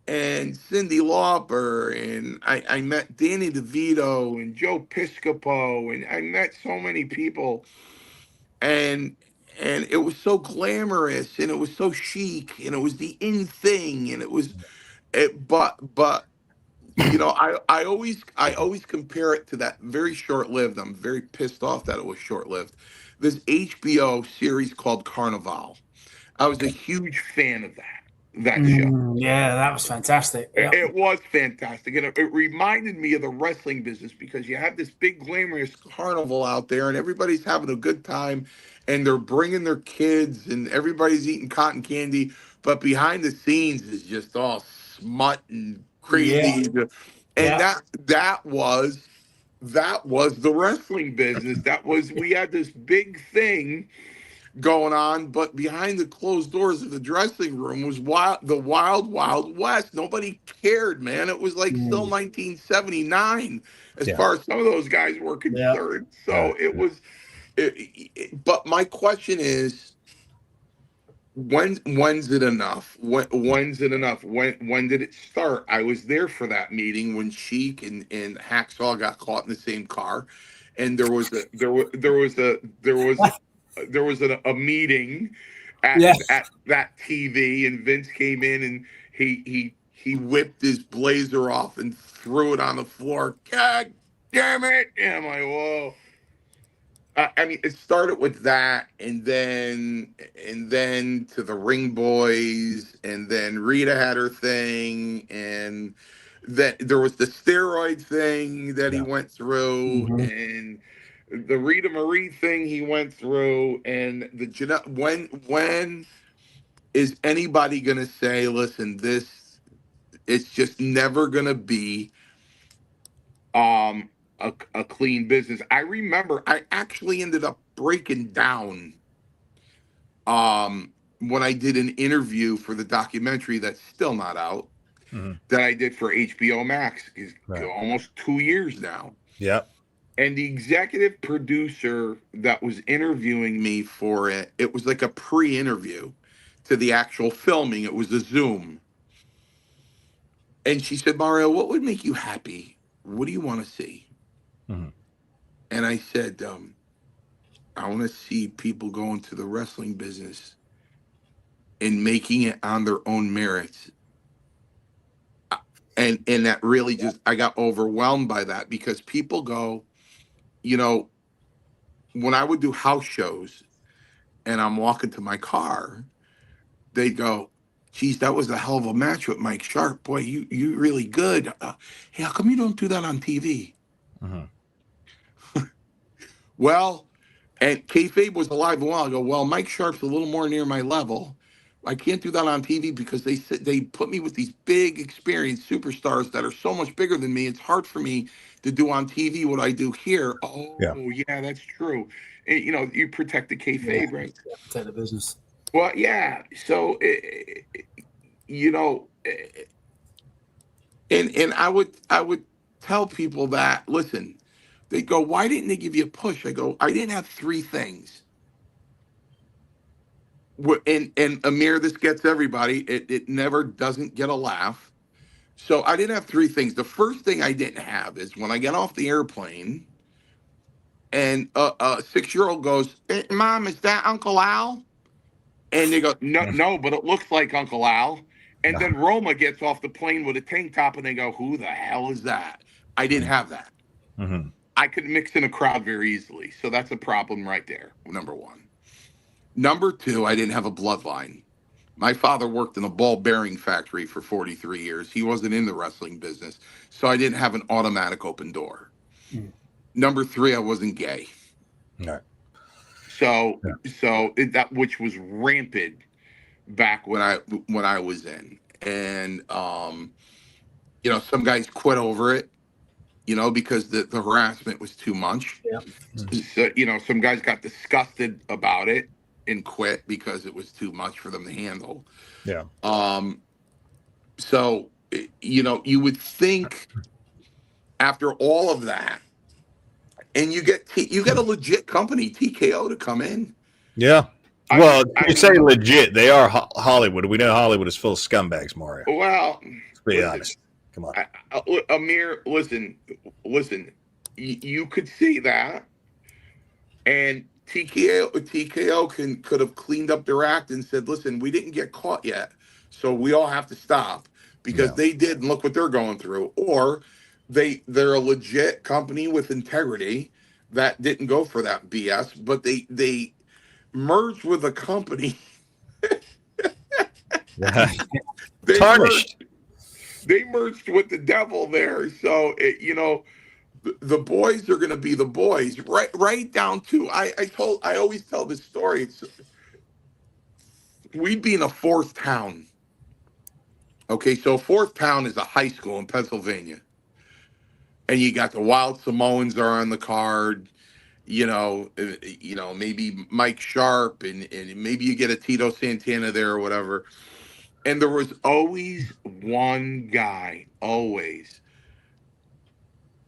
Cyndi Lauper, and I met Danny DeVito and Joe Piscopo, and I met so many people, and it was so glamorous, and it was so chic, and it was the in thing, and but I always compare it to that very short-lived. I'm very pissed off that it was short-lived. This HBO series called Carnival. I was a huge fan of that show. Yeah, that was fantastic. Yep. It was fantastic, and it reminded me of the wrestling business because you have this big glamorous carnival out there, and everybody's having a good time, and they're bringing their kids, and everybody's eating cotton candy, but behind the scenes is just all smut and crazy, and Yeah. that was the wrestling business. We had this big thing going on, but behind the closed doors of the dressing room was the wild west. Nobody cared, man. It was like still 1979 as far as some of those guys were concerned. So it was but my question is, when's it enough? When's it enough? When did it start? I was there for that meeting when Sheik and Hacksaw got caught in the same car, and there was a meeting at that TV, and Vince came in, and he whipped his blazer off and threw it on the floor. God damn it! And I'm like, whoa. I mean, it started with that, and then to the Ring Boys, and then Rita had her thing, and then there was the steroid thing that he went through, and the Rita Marie thing he went through, and when is anybody gonna say, listen, it's just never gonna be a clean business. I remember I actually ended up breaking down when I did an interview for the documentary that's still not out, that I did for HBO Max. It's almost 2 years now. Yeah. And the executive producer that was interviewing me for it was like a pre-interview to the actual filming. It was a Zoom. And she said, Mario, what would make you happy? What do you want to see? And I said, I want to see people go into the wrestling business and making it on their own merits. And that really just, I got overwhelmed by that, because people go, you know, when I would do house shows and I'm walking to my car, they'd go, geez, that was a hell of a match with Mike Sharp. Boy, you really good. Hey, how come you don't do that on TV? Mhm. Well, and kayfabe was alive a while ago. Well, Mike Sharp's a little more near my level. I can't do that on TV because they put me with these big, experienced superstars that are so much bigger than me. It's hard for me to do on TV what I do here. Oh, Yeah. yeah, that's true. And, you know, you protect the kayfabe, right? Protect the business. Well, yeah. So, you know, and I would tell people that, listen, they go, why didn't they give you a push? I go, I didn't have three things. And Amir, this gets everybody. It never doesn't get a laugh. So I didn't have three things. The first thing I didn't have is when I get off the airplane and a 6-year-old goes, Mom, is that Uncle Al? And they go, no, but it looks like Uncle Al. And then Roma gets off the plane with a tank top and they go, who the hell is that? I didn't have that. Mm-hmm. I could mix in a crowd very easily. So that's a problem right there, number one. Number two, I didn't have a bloodline. My father worked in a ball bearing factory for 43 years. He wasn't in the wrestling business. So I didn't have an automatic open door. Number three, I wasn't gay. Right. So that, which was rampant back when I was in. And you know, some guys quit over it, you know, because the harassment was too much. Yeah. So, you know, some guys got disgusted about it and quit because it was too much for them to handle. Yeah. So, you know, you would think after all of that, and you get a legit company, TKO, to come in. Yeah. Well, you say legit. They are Hollywood. We know Hollywood is full of scumbags, Mario. Well, let's be honest. Come on. Amir, listen. You could see that, and TKO could have cleaned up their act and said, listen, we didn't get caught yet, so we all have to stop, because they did, and look what they're going through. Or they're a legit company with integrity that didn't go for that BS, but they merged with a company. Tarnished. They merged with the devil there. So, you know, the boys are going to be the boys, right down to, I always tell this story. We'd be in a fourth town. Okay, so fourth town is a high school in Pennsylvania. And you got the Wild Samoans are on the card, you know, maybe Mike Sharp, and maybe you get a Tito Santana there or whatever. And there was always one guy, always,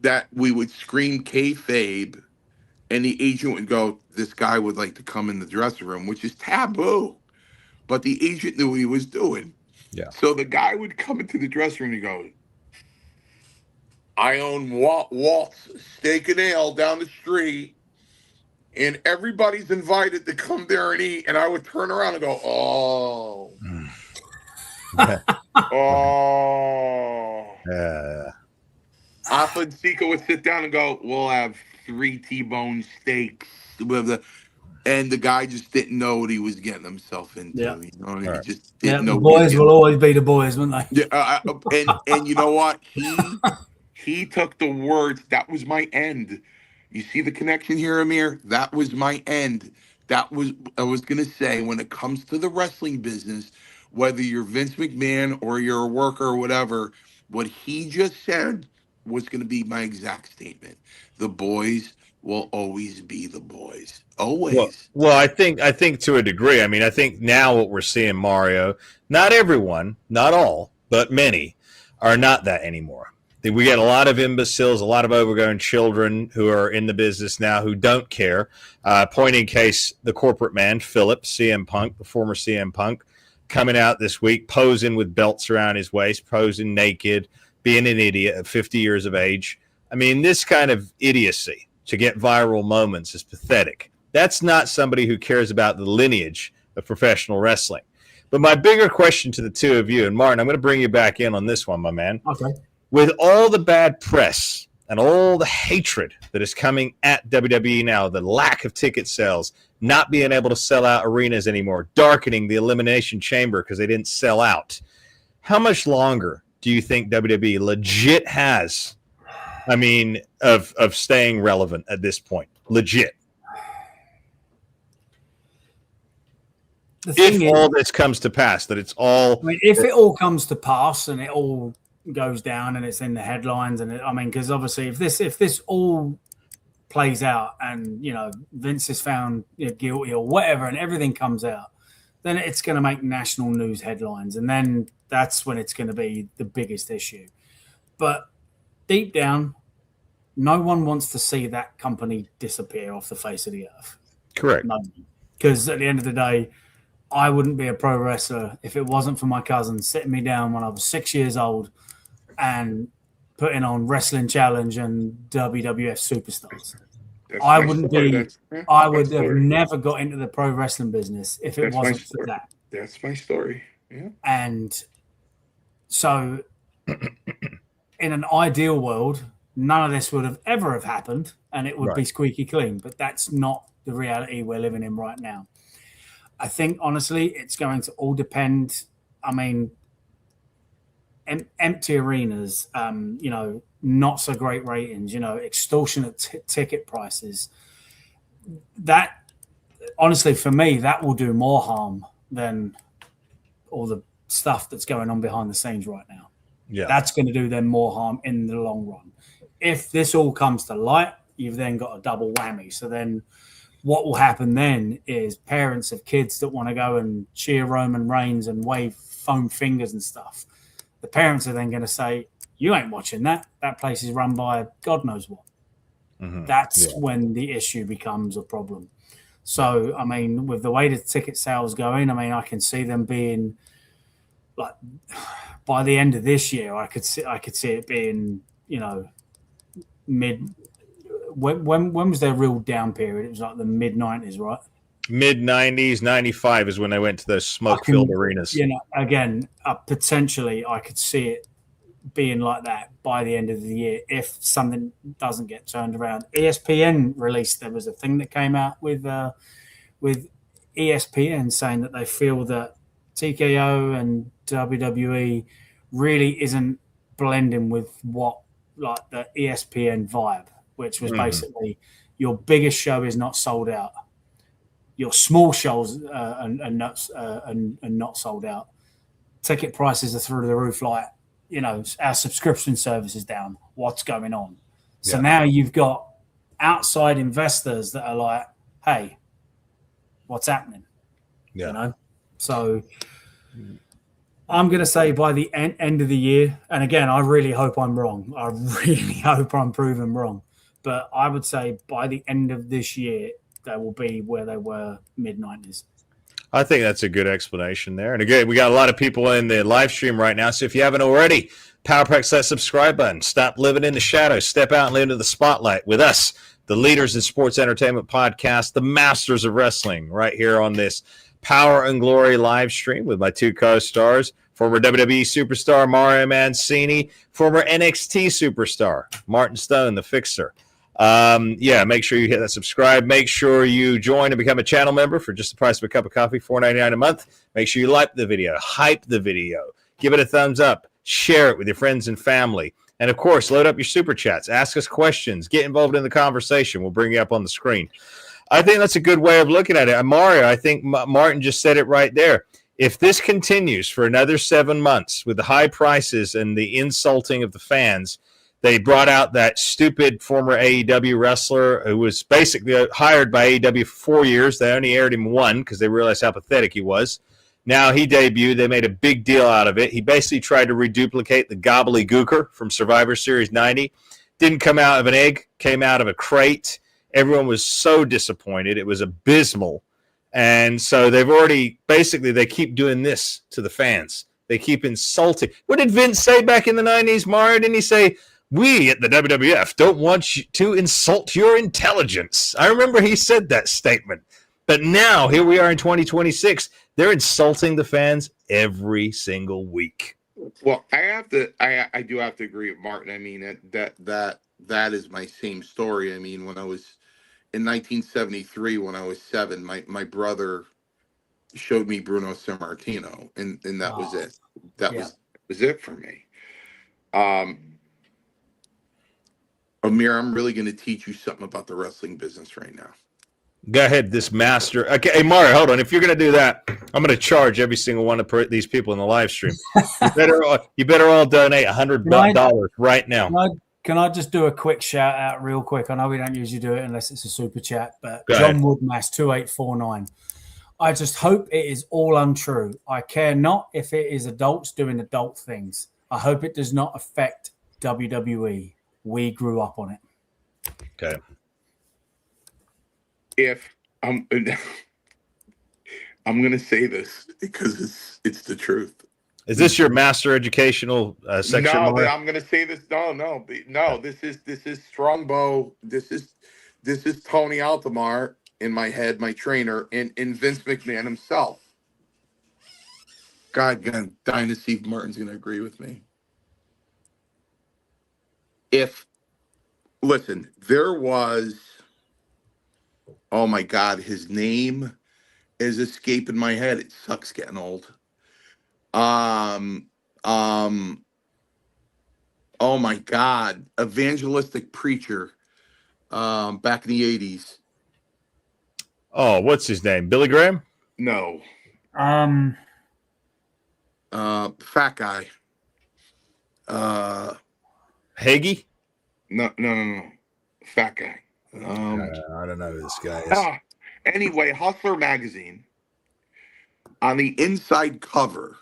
that we would scream kayfabe, and the agent would go, this guy would like to come in the dressing room, which is taboo. But the agent knew what he was doing. Yeah. So the guy would come into the dressing room and go, I own Walt's Steak and Ale down the street, and everybody's invited to come there and eat. And I would turn around and go, oh. Oh. Alpha and Sika would sit down and go, we'll have 3 T-bone steaks. And the guy just didn't know what he was getting himself into. Yeah. You know, he just didn't know. The boys will always be the boys, won't they? Yeah, and you know what? He took the words. That was my end. You see the connection here, Amir? That was my end. I was going to say, when it comes to the wrestling business, whether you're Vince McMahon or you're a worker or whatever, what he just said was going to be my exact statement. The boys will always be the boys. Always. Well, I think to a degree. I mean, I think now what we're seeing, Mario, not everyone, not all, but many are not that anymore. We get a lot of imbeciles, a lot of overgrown children who are in the business now who don't care. Point in case, the corporate man, Philip, CM Punk, the former CM Punk, coming out this week, posing with belts around his waist, posing naked, being an idiot at 50 years of age. I mean, this kind of idiocy to get viral moments is pathetic. That's not somebody who cares about the lineage of professional wrestling. But my bigger question to the two of you, and Martin, I'm going to bring you back in on this one, my man. Okay. With all the bad press and all the hatred that is coming at WWE now, the lack of ticket sales, not being able to sell out arenas anymore, darkening the Elimination Chamber because they didn't sell out, how much longer do you think WWE legit has, of staying relevant at this point? Legit. If all this comes to pass, that it's all... if it all comes to pass and it all goes down and it's in the headlines, and because obviously if this all plays out and, Vince is found guilty or whatever and everything comes out, then it's going to make national news headlines. And then that's when it's going to be the biggest issue. But deep down, no one wants to see that company disappear off the face of the earth. Correct. Because at the end of the day, I wouldn't be a pro wrestler if it wasn't for my cousin sitting me down when I was 6 years old and putting on Wrestling Challenge and WWF Superstars. I wouldn't be. I would have never got into the pro wrestling business if it wasn't for that. That's my story. Yeah. And so, in an ideal world, none of this would have ever have happened, and it would be squeaky clean. But that's not the reality we're living in right now. I think honestly, it's going to all depend. Empty arenas, not so great ratings, extortionate ticket prices. That, honestly, for me, that will do more harm than all the stuff that's going on behind the scenes right now. Yeah, that's going to do them more harm in the long run. If this all comes to light, you've then got a double whammy. So then what will happen then is parents of kids that want to go and cheer Roman Reigns and wave foam fingers and stuff, the parents are then going to say, you ain't watching that. That place is run by God knows what. Mm-hmm. That's when the issue becomes a problem. So, with the way the ticket sales going, I can see them being like, by the end of this year, I could see it being, mid. When was their real down period? It was like the mid 90s, right? Mid 90s, 95 is when they went to those smoke-filled arenas. Again, potentially I could see it being like that by the end of the year if something doesn't get turned around. ESPN released, there was a thing that came out with ESPN saying that they feel that TKO and WWE really isn't blending with what, like, the ESPN vibe, which was basically your biggest show is not sold out. Your small shows are not sold out. Ticket prices are through the roof. Like, our subscription service is down. What's going on? So now you've got outside investors that are like, hey, what's happening? Yeah. So I'm going to say by the end of the year, and again, I really hope I'm wrong. I really hope I'm proven wrong. But I would say by the end of this year, they will be where they were mid-90s. I think that's a good explanation there. And again, we got a lot of people in the live stream right now. So if you haven't already, PowerPack that subscribe button. Stop living in the shadows. Step out and live into the spotlight with us, the leaders in sports entertainment podcast, the masters of wrestling, right here on this Power and Glory live stream with my two co-stars, former WWE superstar Mario Mancini, former NXT superstar Martin Stone, the Fixer. Make sure you hit that subscribe. Make sure you join and become a channel member for just the price of a cup of coffee, $4.99 a month. Make sure you like the video, hype the video, give it a thumbs up, share it with your friends and family. And, of course, load up your super chats. Ask us questions. Get involved in the conversation. We'll bring you up on the screen. I think that's a good way of looking at it. Mario, I think Martin just said it right there. If this continues for another 7 months with the high prices and the insulting of the fans, they brought out that stupid former AEW wrestler who was basically hired by AEW for 4 years. They only aired him one because they realized how pathetic he was. Now he debuted. They made a big deal out of it. He basically tried to reduplicate the gobbledygooker from Survivor Series 90. Didn't come out of an egg, came out of a crate. Everyone was so disappointed. It was abysmal. And so they've already, basically, they keep doing this to the fans. They keep insulting. What did Vince say back in the 90s, Mario? Didn't he say, we at the WWF don't want you to insult your intelligence? I remember he said that statement. But now here we are in 2026. They're insulting the fans every single week. Well, I do have to agree with Martin. I mean, that is my same story. I mean, when I was in 1973, when I was 7, my brother showed me Bruno Sammartino, and that was it. That was it for me. Amir, I'm really going to teach you something about the wrestling business right now. Go ahead, this master. Okay, hey Mario, hold on. If you're going to do that, I'm going to charge every single one of these people in the live stream. You better all donate $100 right now. Can I just do a quick shout out real quick? I know we don't usually do it unless it's a super chat, but Go John ahead. Woodmass 2849. I just hope it is all untrue. I care not if it is adults doing adult things. I hope it does not affect WWE. We grew up on it. Okay. If I'm going to say this because it's the truth. Is this your master educational section? No, Mario? I'm going to say this. No. This is Strongbow. This is Tony Altomar in my head, my trainer, and Vince McMahon himself. God, dying to see if Martin's going to agree with me. Listen, there was. Oh my God, his name is escaping my head. It sucks getting old. Oh my God, evangelistic preacher back in the 80s. Oh, what's his name? Billy Graham? No. Fat guy. Hagee? No. Fat guy. I don't know who this guy is. Anyway, Hustler magazine on the inside cover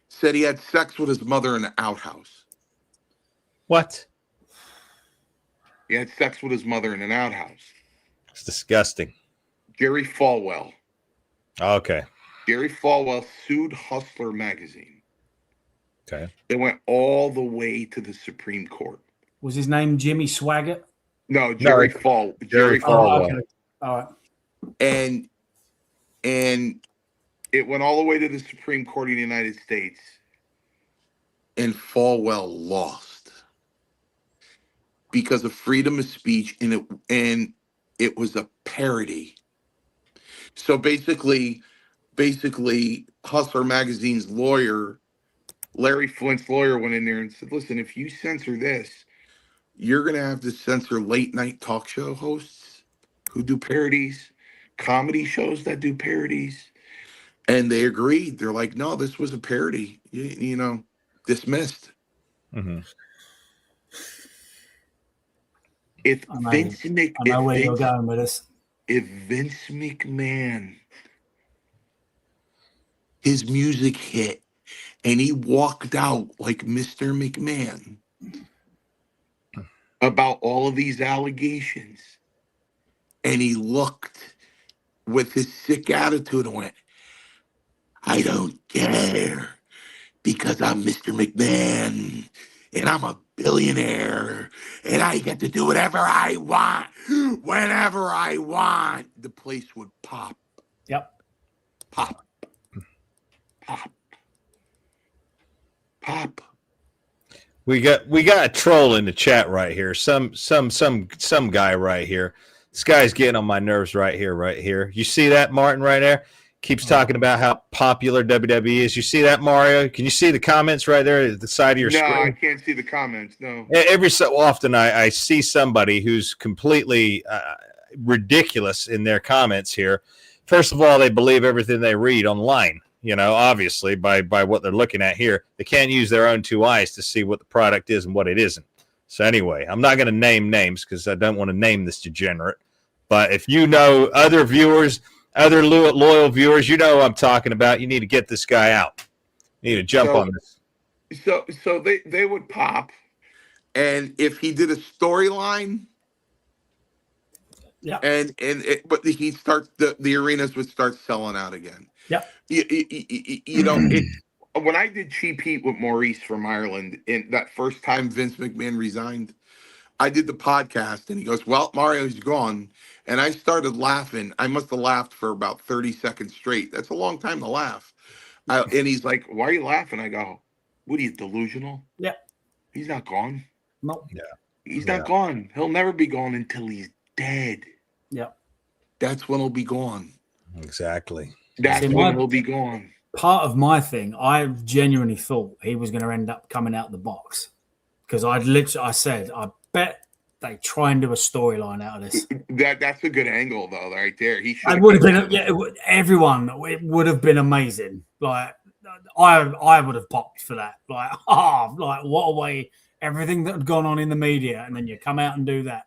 said he had sex with his mother in an outhouse. What? He had sex with his mother in an outhouse. It's disgusting. Jerry Falwell. Okay. Jerry Falwell sued Hustler magazine. Okay. It went all the way to the Supreme Court. Was his name Jimmy Swaggart? No, Jerry Falwell. Okay. All right. And it went all the way to the Supreme Court of the United States. And Falwell lost because of freedom of speech, and it was a parody. So basically, Hustler magazine's lawyer, Larry Flint's lawyer, went in there and said, "Listen, if you censor this, you're going to have to censor late night talk show hosts who do parodies, comedy shows that do parodies." And they agreed. They're like, "No, this was a parody, you know, dismissed." Mm-hmm. I know where you're going with this. If Vince McMahon, his music hit and he walked out like Mr. McMahon about all of these allegations, and he looked with his sick attitude and went, "I don't care because I'm Mr. McMahon and I'm a billionaire and I get to do whatever I want whenever I want," the place would pop. Yep. Pop. Pop. Pop. We got a troll in the chat right here. Some guy right here. This guy's getting on my nerves right here. You see that, Martin, right there? Keeps talking about how popular WWE is. You see that, Mario? Can you see the comments right there at the side of your screen? No, I can't see the comments. No. Every so often, I see somebody who's completely ridiculous in their comments here. First of all, they believe everything they read online. You know, obviously, by what they're looking at here, they can't use their own two eyes to see what the product is and what it isn't. So anyway, I'm not going to name names because I don't want to name this degenerate. But if you know other viewers, other loyal viewers, you know who I'm talking about. You need to get this guy out. You need to jump on this. So they would pop, and if he did a storyline, yeah, but he starts the arenas would start selling out again. Yeah, you know, when I did Cheap Heat with Maurice from Ireland, and that first time Vince McMahon resigned, I did the podcast, and he goes, "Well, Mario's gone," and I started laughing. I must have laughed for about 30 seconds straight. That's a long time to laugh. And he's like, "Why are you laughing?" I go, "What are you, delusional? Yeah. He's not gone. No. Yeah. He's not gone. He'll never be gone until he's dead. Yeah. That's when he'll be gone. Exactly. That's when he'll be gone." Part of my thing, I genuinely thought he was going to end up coming out the box because I said, I bet they try and do a storyline out of this. That's a good angle, though, right there. He should. It would have been, everyone. It would have been amazing. Like I would have popped for that. Like, what a way! Everything that had gone on in the media, and then you come out and do that.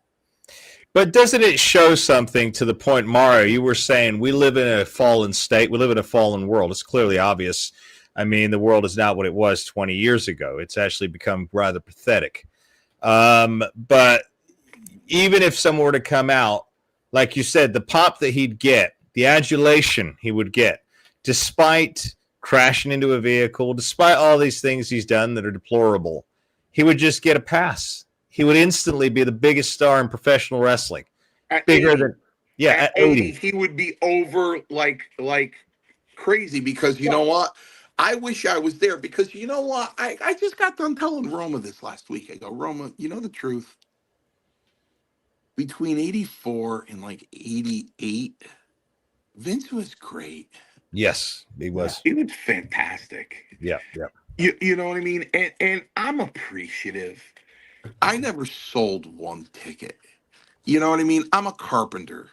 But doesn't it show something to the point, Mario, you were saying we live in a fallen state, we live in a fallen world. It's clearly obvious. I mean, the world is not what it was 20 years ago. It's actually become rather pathetic. But even if someone were to come out, like you said, the pop that he'd get, the adulation he would get, despite crashing into a vehicle, despite all these things he's done that are deplorable, he would just get a pass. He would instantly be the biggest star in professional wrestling. Bigger than at 80. He would be over like crazy because you know what? I wish I was there because you know what? I just got done telling Roma this last week. I go, Roma, you know the truth? Between 84 and like 88, Vince was great. Yes, he was. He was fantastic. Yeah. You know what I mean? And I'm appreciative. I never sold one ticket. You know what I mean? I'm a carpenter.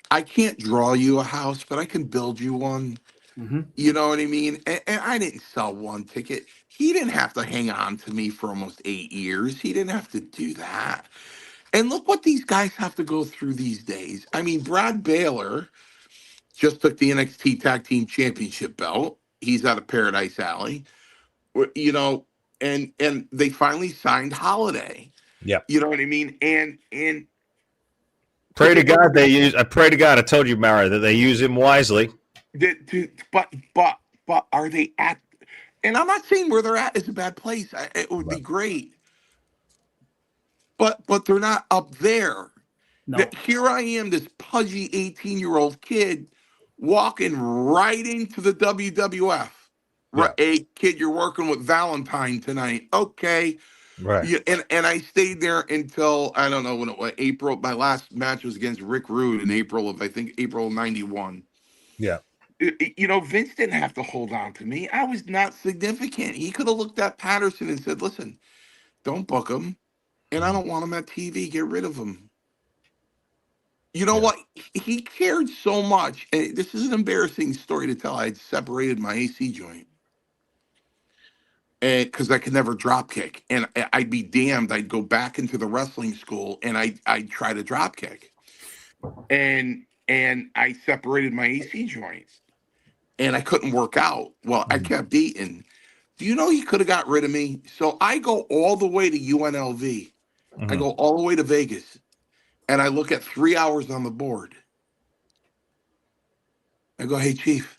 I can't draw you a house, but I can build you one. Mm-hmm. You know what I mean? And I didn't sell one ticket. He didn't have to hang on to me for almost 8 years. He didn't have to do that. And look what these guys have to go through these days. I mean, Brad Baylor just took the NXT Tag Team Championship belt. He's out of Paradise Alley. You know, and they finally signed Holiday. Yeah. You know what I mean? And pray to God I pray to God, I told you, Mara, that they use him wisely. But are they at, and I'm not saying where they're at is a bad place. It would be great. But they're not up there. No. Here I am, this pudgy 18-year-old kid walking right into the WWF. Right, hey, kid, you're working with Valentine tonight. Okay. Right. Yeah, and I stayed there until, I don't know when it was, April. My last match was against Rick Rude in April of '91. Yeah. You know, Vince didn't have to hold on to me. I was not significant. He could have looked at Patterson and said, listen, don't book him. And I don't want him at TV. Get rid of him. You know what? He cared so much. And this is an embarrassing story to tell. I had separated my AC joint. And because I could never drop kick. And I'd be damned. I'd go back into the wrestling school and I'd try to drop kick. And I separated my AC joints. And I couldn't work out. Well, I kept eating. Do you know he could have got rid of me? So I go all the way to UNLV. Mm-hmm. I go all the way to Vegas. And I look at 3 hours on the board. I go, hey, Chief,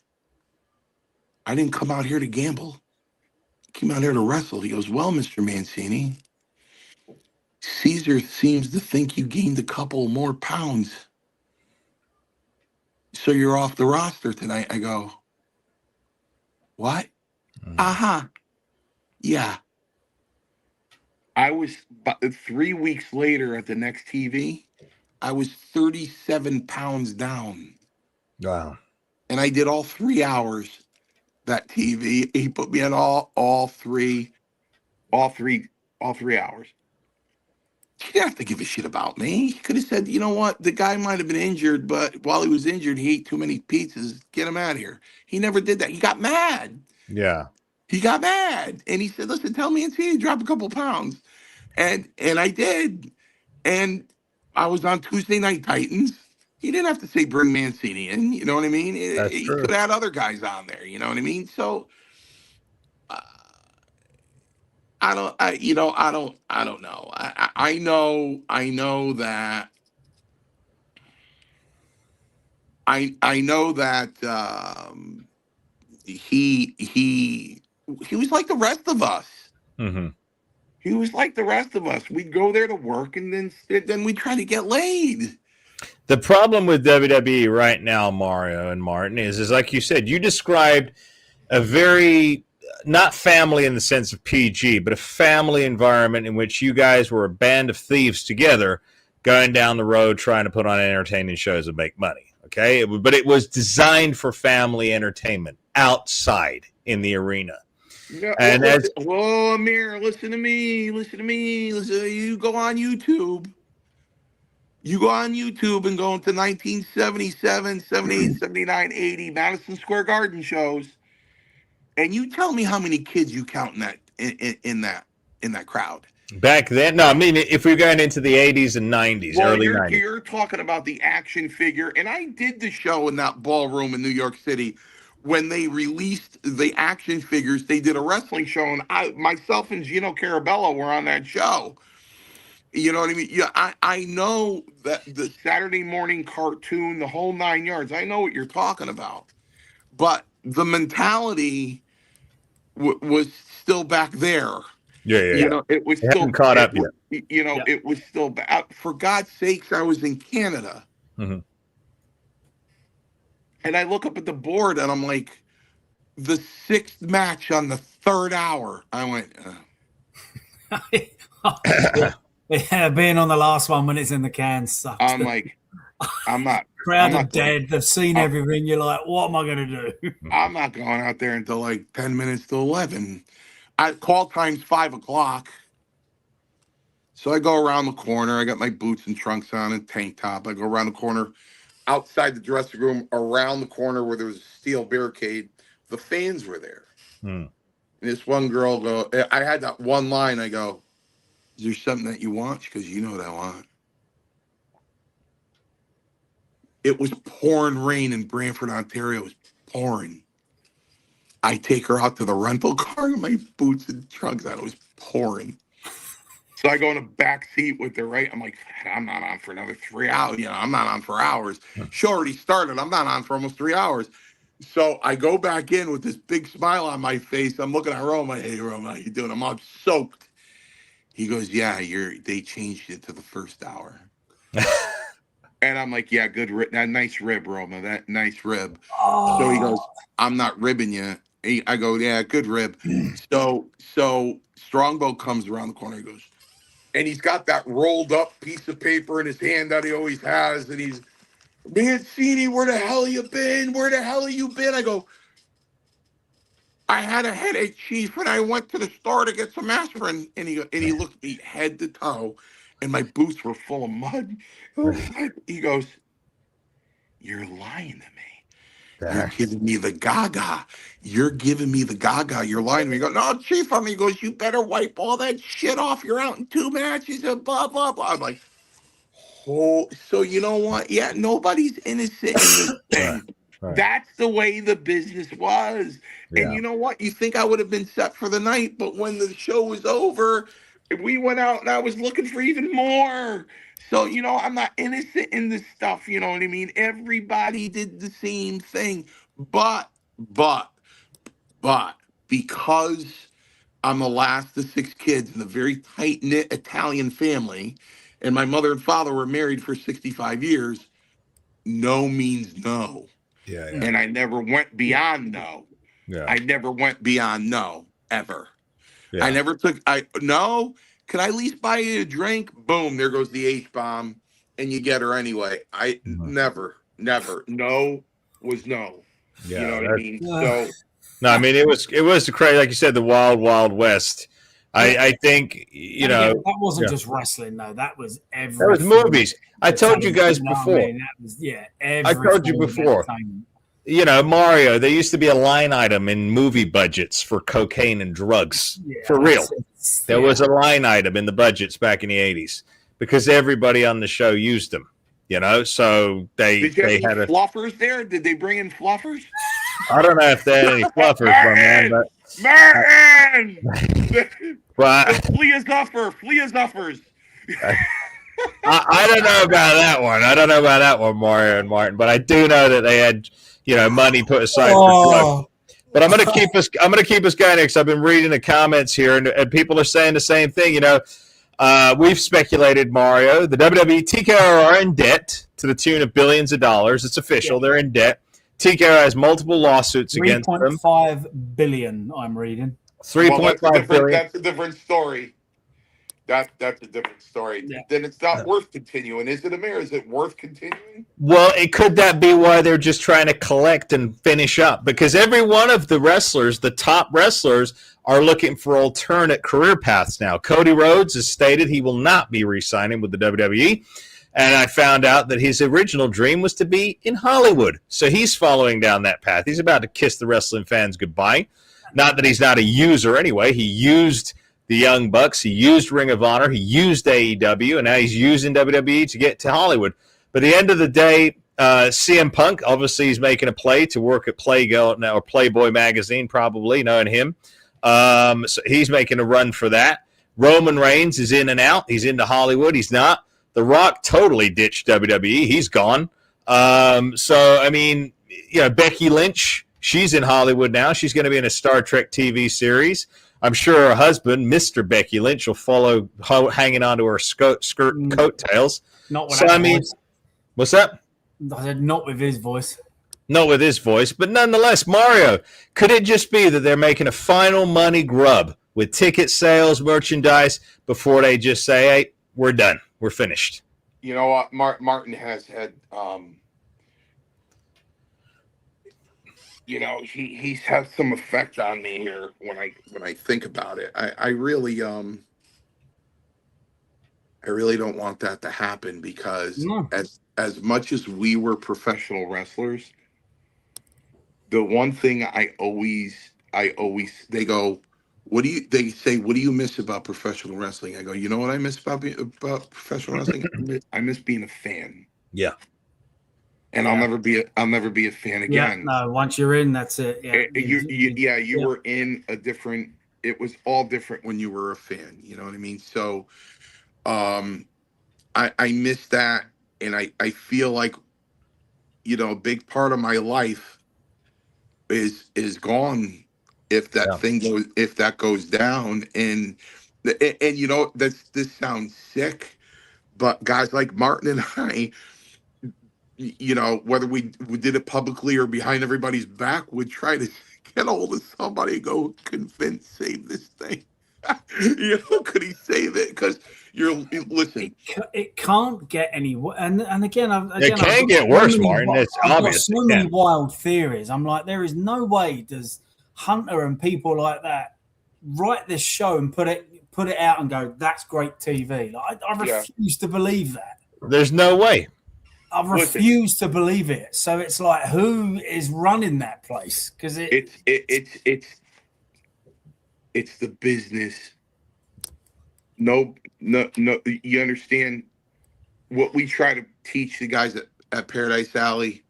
I didn't come out here to gamble. I came out here to wrestle. He goes, well, Mr. Mancini, Caesar seems to think you gained a couple more pounds. So you're off the roster tonight. I go, what? Yeah. I was, 3 weeks later at the next TV, I was 37 pounds down. Wow. And I did all 3 hours that TV. He put me in all three hours. He didn't have to give a shit about me. He could have said, you know what? The guy might have been injured, but while he was injured, he ate too many pizzas. Get him out of here. He never did that. He got mad. Yeah. He got mad. And he said, listen, tell Mancini to drop a couple pounds. And I did. And I was on Tuesday Night Titans. He didn't have to say bring Mancini in. You know what I mean? He could have had other guys on there. You know what I mean? So I don't know. I know that he was like the rest of us. Mm-hmm. He was like the rest of us. We'd go there to work, and then we'd try to get laid. The problem with WWE right now, Mario and Martin, is like you said, you described a very not family in the sense of PG, but a family environment in which you guys were a band of thieves together going down the road trying to put on entertaining shows and make money. Okay, but it was designed for family entertainment outside in the arena. Yeah, and whoa, Amir, listen to me. You go on YouTube. You go on YouTube and go into 1977, 78, 79, 80 Madison Square Garden shows, and you tell me how many kids you count in that crowd. Back then, no, I mean, if we're going into the 80s and 90s, early 90s. You're talking about the action figure, and I did the show in that ballroom in New York City when they released the action figures. They did a wrestling show, and myself and Gino Carabello were on that show. You know what I mean? Yeah, I know that the Saturday morning cartoon, the whole 9 yards. I know what you're talking about, but the mentality was still back there. Yeah. You know, it was still caught up yet. You know, it was still bad. For God's sakes, I was in Canada, and I look up at the board, and I'm like, the 6th match on the 3rd hour. I went. Yeah, being on the last one when it's in the can sucks. I'm like, I'm not. Crowd are dead. They've seen everything. You're like, what am I going to do? I'm not going out there until like 10 minutes to 11. Call time's 5 o'clock. So I go around the corner. I got my boots and trunks on and tank top. I go around the corner, outside the dressing room, around the corner where there was a steel barricade. The fans were there. And this one girl I had that one line. I go, is there something that you want? Because you know what I want. It was pouring rain in Brantford, Ontario. It was pouring. I take her out to the rental car, my boots and trunks on. It was pouring. So I go in the back seat with her, right? I'm like, I'm not on for another 3 hours. You know, I'm not on for hours. Show already started. I'm not on for almost 3 hours. So I go back in with this big smile on my face. I'm looking at Roma. Hey, Roma, how you doing? I'm all soaked. He goes, yeah, they changed it to the 1st hour. And I'm like, yeah, good. That nice rib, Roma. That nice rib. Oh. So he goes, I'm not ribbing you. I go, yeah, good rib. So Strongbow comes around the corner. He goes, and he's got that rolled up piece of paper in his hand that he always has. And he's, Mancini, where the hell you been? Where the hell have you been? I go, I had a headache, Chief, and I went to the store to get some aspirin. And he looked at me head to toe, and my boots were full of mud. He goes, you're lying to me. You're giving me the gaga. You're giving me the gaga. You're lying to me. He goes, no, Chief. He goes, you better wipe all that shit off. You're out in 2 matches and blah, blah, blah. I'm like, oh, so you know what? Yeah, nobody's innocent in this thing. Right. That's the way the business was. Yeah. And you know what? You think I would have been set for the night, but when the show was over, we went out and I was looking for even more. So, you know, I'm not innocent in this stuff. You know what I mean? Everybody did the same thing. But because I'm the last of 6 kids in a very tight-knit Italian family, and my mother and father were married for 65 years, no means no. Yeah. And I never went beyond no. Yeah. I never went beyond no, ever. Yeah. I never took, no. Could I at least buy you a drink? Boom, there goes the H-bomb, and you get her anyway. Never. No was no. Yeah, you know what I mean? So no, I mean it was the crazy, like you said, the wild, wild west. I think that wasn't just wrestling though. That was everything. That was movies. I told you guys before. I told you before. Mario, there used to be a line item in movie budgets for cocaine and drugs. Yeah, for real. There was a line item in the budgets back in the 80s because everybody on the show used them. So they had fluffers there. Did they bring in fluffers? I don't know if they had any fluffers, man. But Martin! Flea Zuffers. I don't know about that one. Mario and Martin. But I do know that they had, money put aside for drugs. But I'm going to keep us. I'm going to keep us going because I've been reading the comments here, and people are saying the same thing. We've speculated, Mario. The WWE TKO are in debt to the tune of billions of dollars. It's official; they're in debt. TKO has multiple lawsuits against them. 3.5 billion. I'm reading 3.5 billion. That's a different story. That's a different story. Yeah. Then it's not worth continuing, is it, Amir? Is it worth continuing? Well, could that be why they're just trying to collect and finish up? Because every one of the wrestlers, the top wrestlers, are looking for alternate career paths now. Cody Rhodes has stated he will not be re-signing with the WWE. And I found out that his original dream was to be in Hollywood. So he's following down that path. He's about to kiss the wrestling fans goodbye. Not that he's not a user anyway. He used the Young Bucks. He used Ring of Honor. He used AEW. And now he's using WWE to get to Hollywood. But at the end of the day, CM Punk, obviously, he's making a play to work at Playgirl now, or Playboy magazine, probably, knowing him. So he's making a run for that. Roman Reigns is in and out. He's into Hollywood. He's not. The Rock totally ditched WWE. He's gone. Becky Lynch, she's in Hollywood now. She's going to be in a Star Trek TV series. I'm sure her husband, Mr. Becky Lynch, will follow hanging onto her skirt coattails. Not with that voice. What's that? I said not with his voice. Not with his voice, but nonetheless, Mario, could it just be that they're making a final money grub with ticket sales, merchandise, before they just say, hey, we're done. We're finished. You know what? Martin has had, he's had some effect on me here when I think about it. I really don't want that to happen you know, as much as we were professional wrestlers, the one thing they go, they say, what do you miss about professional wrestling? I go, you know what I miss about professional wrestling? I miss being a fan. Yeah. And I'll never be a fan again. Yeah, no, once you're in, that's it. Yeah. You were in a different, it was all different when you were a fan. You know what I mean? So I miss that. And I feel like, a big part of my life is gone if that goes down. And this sounds sick, but guys like Martin and I, whether we did it publicly or behind everybody's back, would try to get a hold of somebody and go, convince, save this thing. Could he save it? Because listen. It can't get any worse. And again, it can get worse, Martin. It's obvious. So many wild theories. I'm like, there is no way does Hunter and people like that write this show and put it out and go, that's great TV. Like, I refuse to believe that. There's no way. I refuse to believe it. So it's like, who is running that place? Because it's the business. No. You understand what we try to teach the guys at Paradise Alley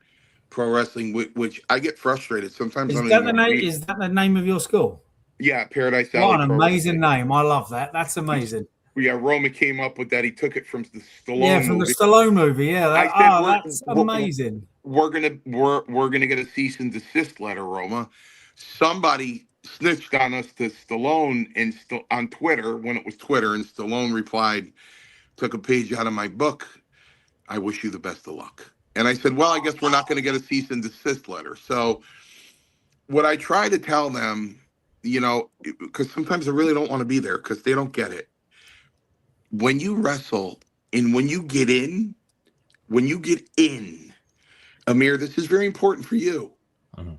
Pro Wrestling, which I get frustrated sometimes. Is that the name of your school? Yeah, Paradise Alley. What an amazing name! I love that. That's amazing. Yeah, Roma came up with that. He took it from the Stallone. Yeah, from the Stallone movie. Yeah, that's amazing. We're gonna get a cease and desist letter, Roma. Somebody snitched on us to Stallone and on Twitter when it was Twitter, and Stallone replied, took a page out of my book. I wish you the best of luck. And I said, well, I guess we're not going to get a cease and desist letter. So what I try to tell them, because sometimes I really don't want to be there because they don't get it. When you wrestle and when you get in, Amir, this is very important for you. Uh-huh.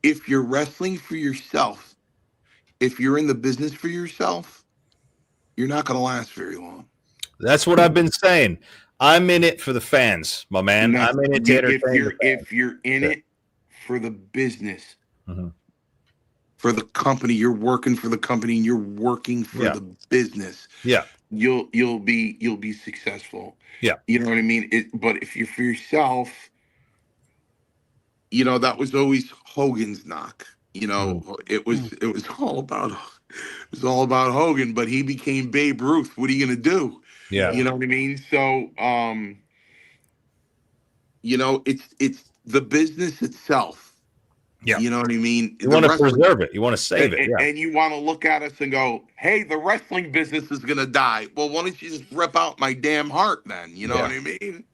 If you're wrestling for yourself, if you're in the business for yourself, you're not going to last very long. That's what I've been saying. I'm in it for the fans, my man. No, I'm in it to entertain if you're in it for the business, for the company, you're working for the company and you're working for the business. Yeah. You'll be successful. Yeah. You know what I mean? But if you're for yourself, that was always Hogan's knock. It was all about Hogan, but he became Babe Ruth. What are you gonna do? Yeah. You know what I mean? So it's the business itself Yeah. You know what I mean? You want to preserve it. You want to save it. Yeah. And you want to look at us and go, hey, the wrestling business is going to die. Well, why don't you just rip out my damn heart then? You know what I mean?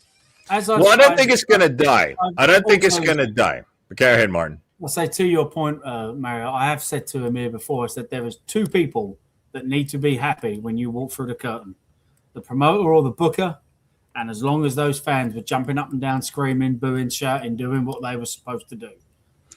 I don't think it's going to die. I don't think it's going to die. But go ahead, Martin. I'll say to your point, Mario, I have said to Amir before, I said there is two people that need to be happy when you walk through the curtain. The promoter or the booker. And as long as those fans were jumping up and down, screaming, booing, shouting, doing what they were supposed to do.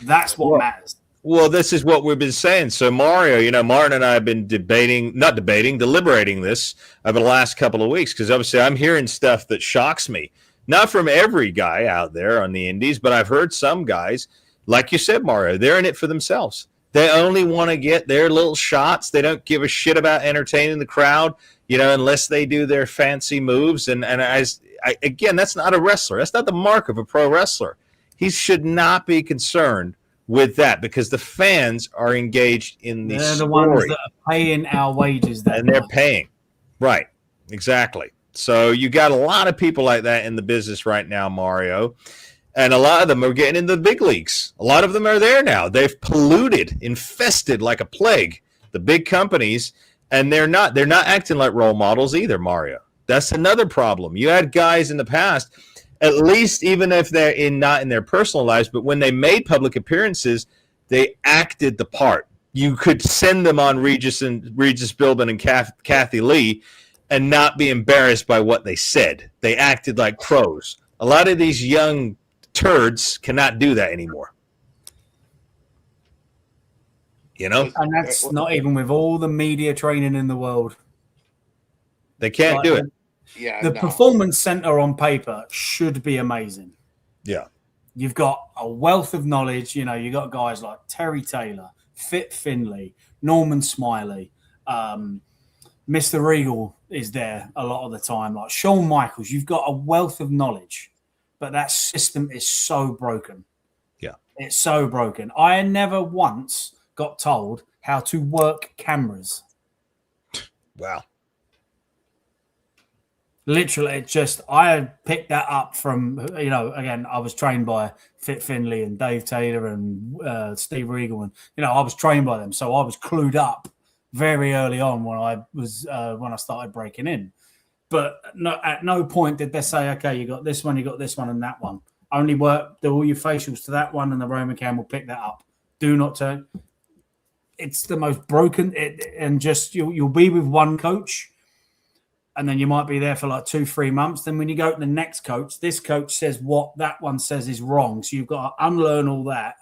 That's what matters. Well, this is what we've been saying. So, Mario, Martin and I have been deliberating this over the last couple of weeks because obviously I'm hearing stuff that shocks me. Not from every guy out there on the indies, but I've heard some guys, like you said, Mario, they're in it for themselves. They only want to get their little shots. They don't give a shit about entertaining the crowd, unless they do their fancy moves. And again, that's not a wrestler. That's not the mark of a pro wrestler. He should not be concerned with that because the fans are engaged in the They're story. the ones that are paying our wages. And they're paying. Right. Exactly. So you got a lot of people like that in the business right now, Mario. And a lot of them are getting in the big leagues. A lot of them are there now. They've polluted, infested like a plague, the big companies, and they're not acting like role models either, Mario. That's another problem. You had guys in the past, at least even if they're not in their personal lives, but when they made public appearances, they acted the part. You could send them on Regis Philbin and Kathy Lee and not be embarrassed by what they said. They acted like pros. A lot of these young turds cannot do that anymore. And that's not even with all the media training in the world. They can't do it. Yeah, the performance center on paper should be amazing. Yeah. You've got a wealth of knowledge. You got guys like Terry Taylor, Fit Finlay, Norman Smiley, Mr. Regal is there a lot of the time. Like Shawn Michaels, you've got a wealth of knowledge, but that system is so broken. Yeah. It's so broken. I never once got told how to work cameras. Wow. Literally, I picked that up from, again, I was trained by Fit Finlay and Dave Taylor and Steve Regal. And, I was trained by them. So I was clued up very early on when I started breaking in. But at no point did they say, okay, you got this one, and that one. Only do all your facials to that one, and the Roman cam will pick that up. Do not turn. It's the most broken. And just you'll be with one coach, and then you might be there for like 2-3 months. Then when you go to the next coach, this coach says what that one says is wrong. So you've got to unlearn all that,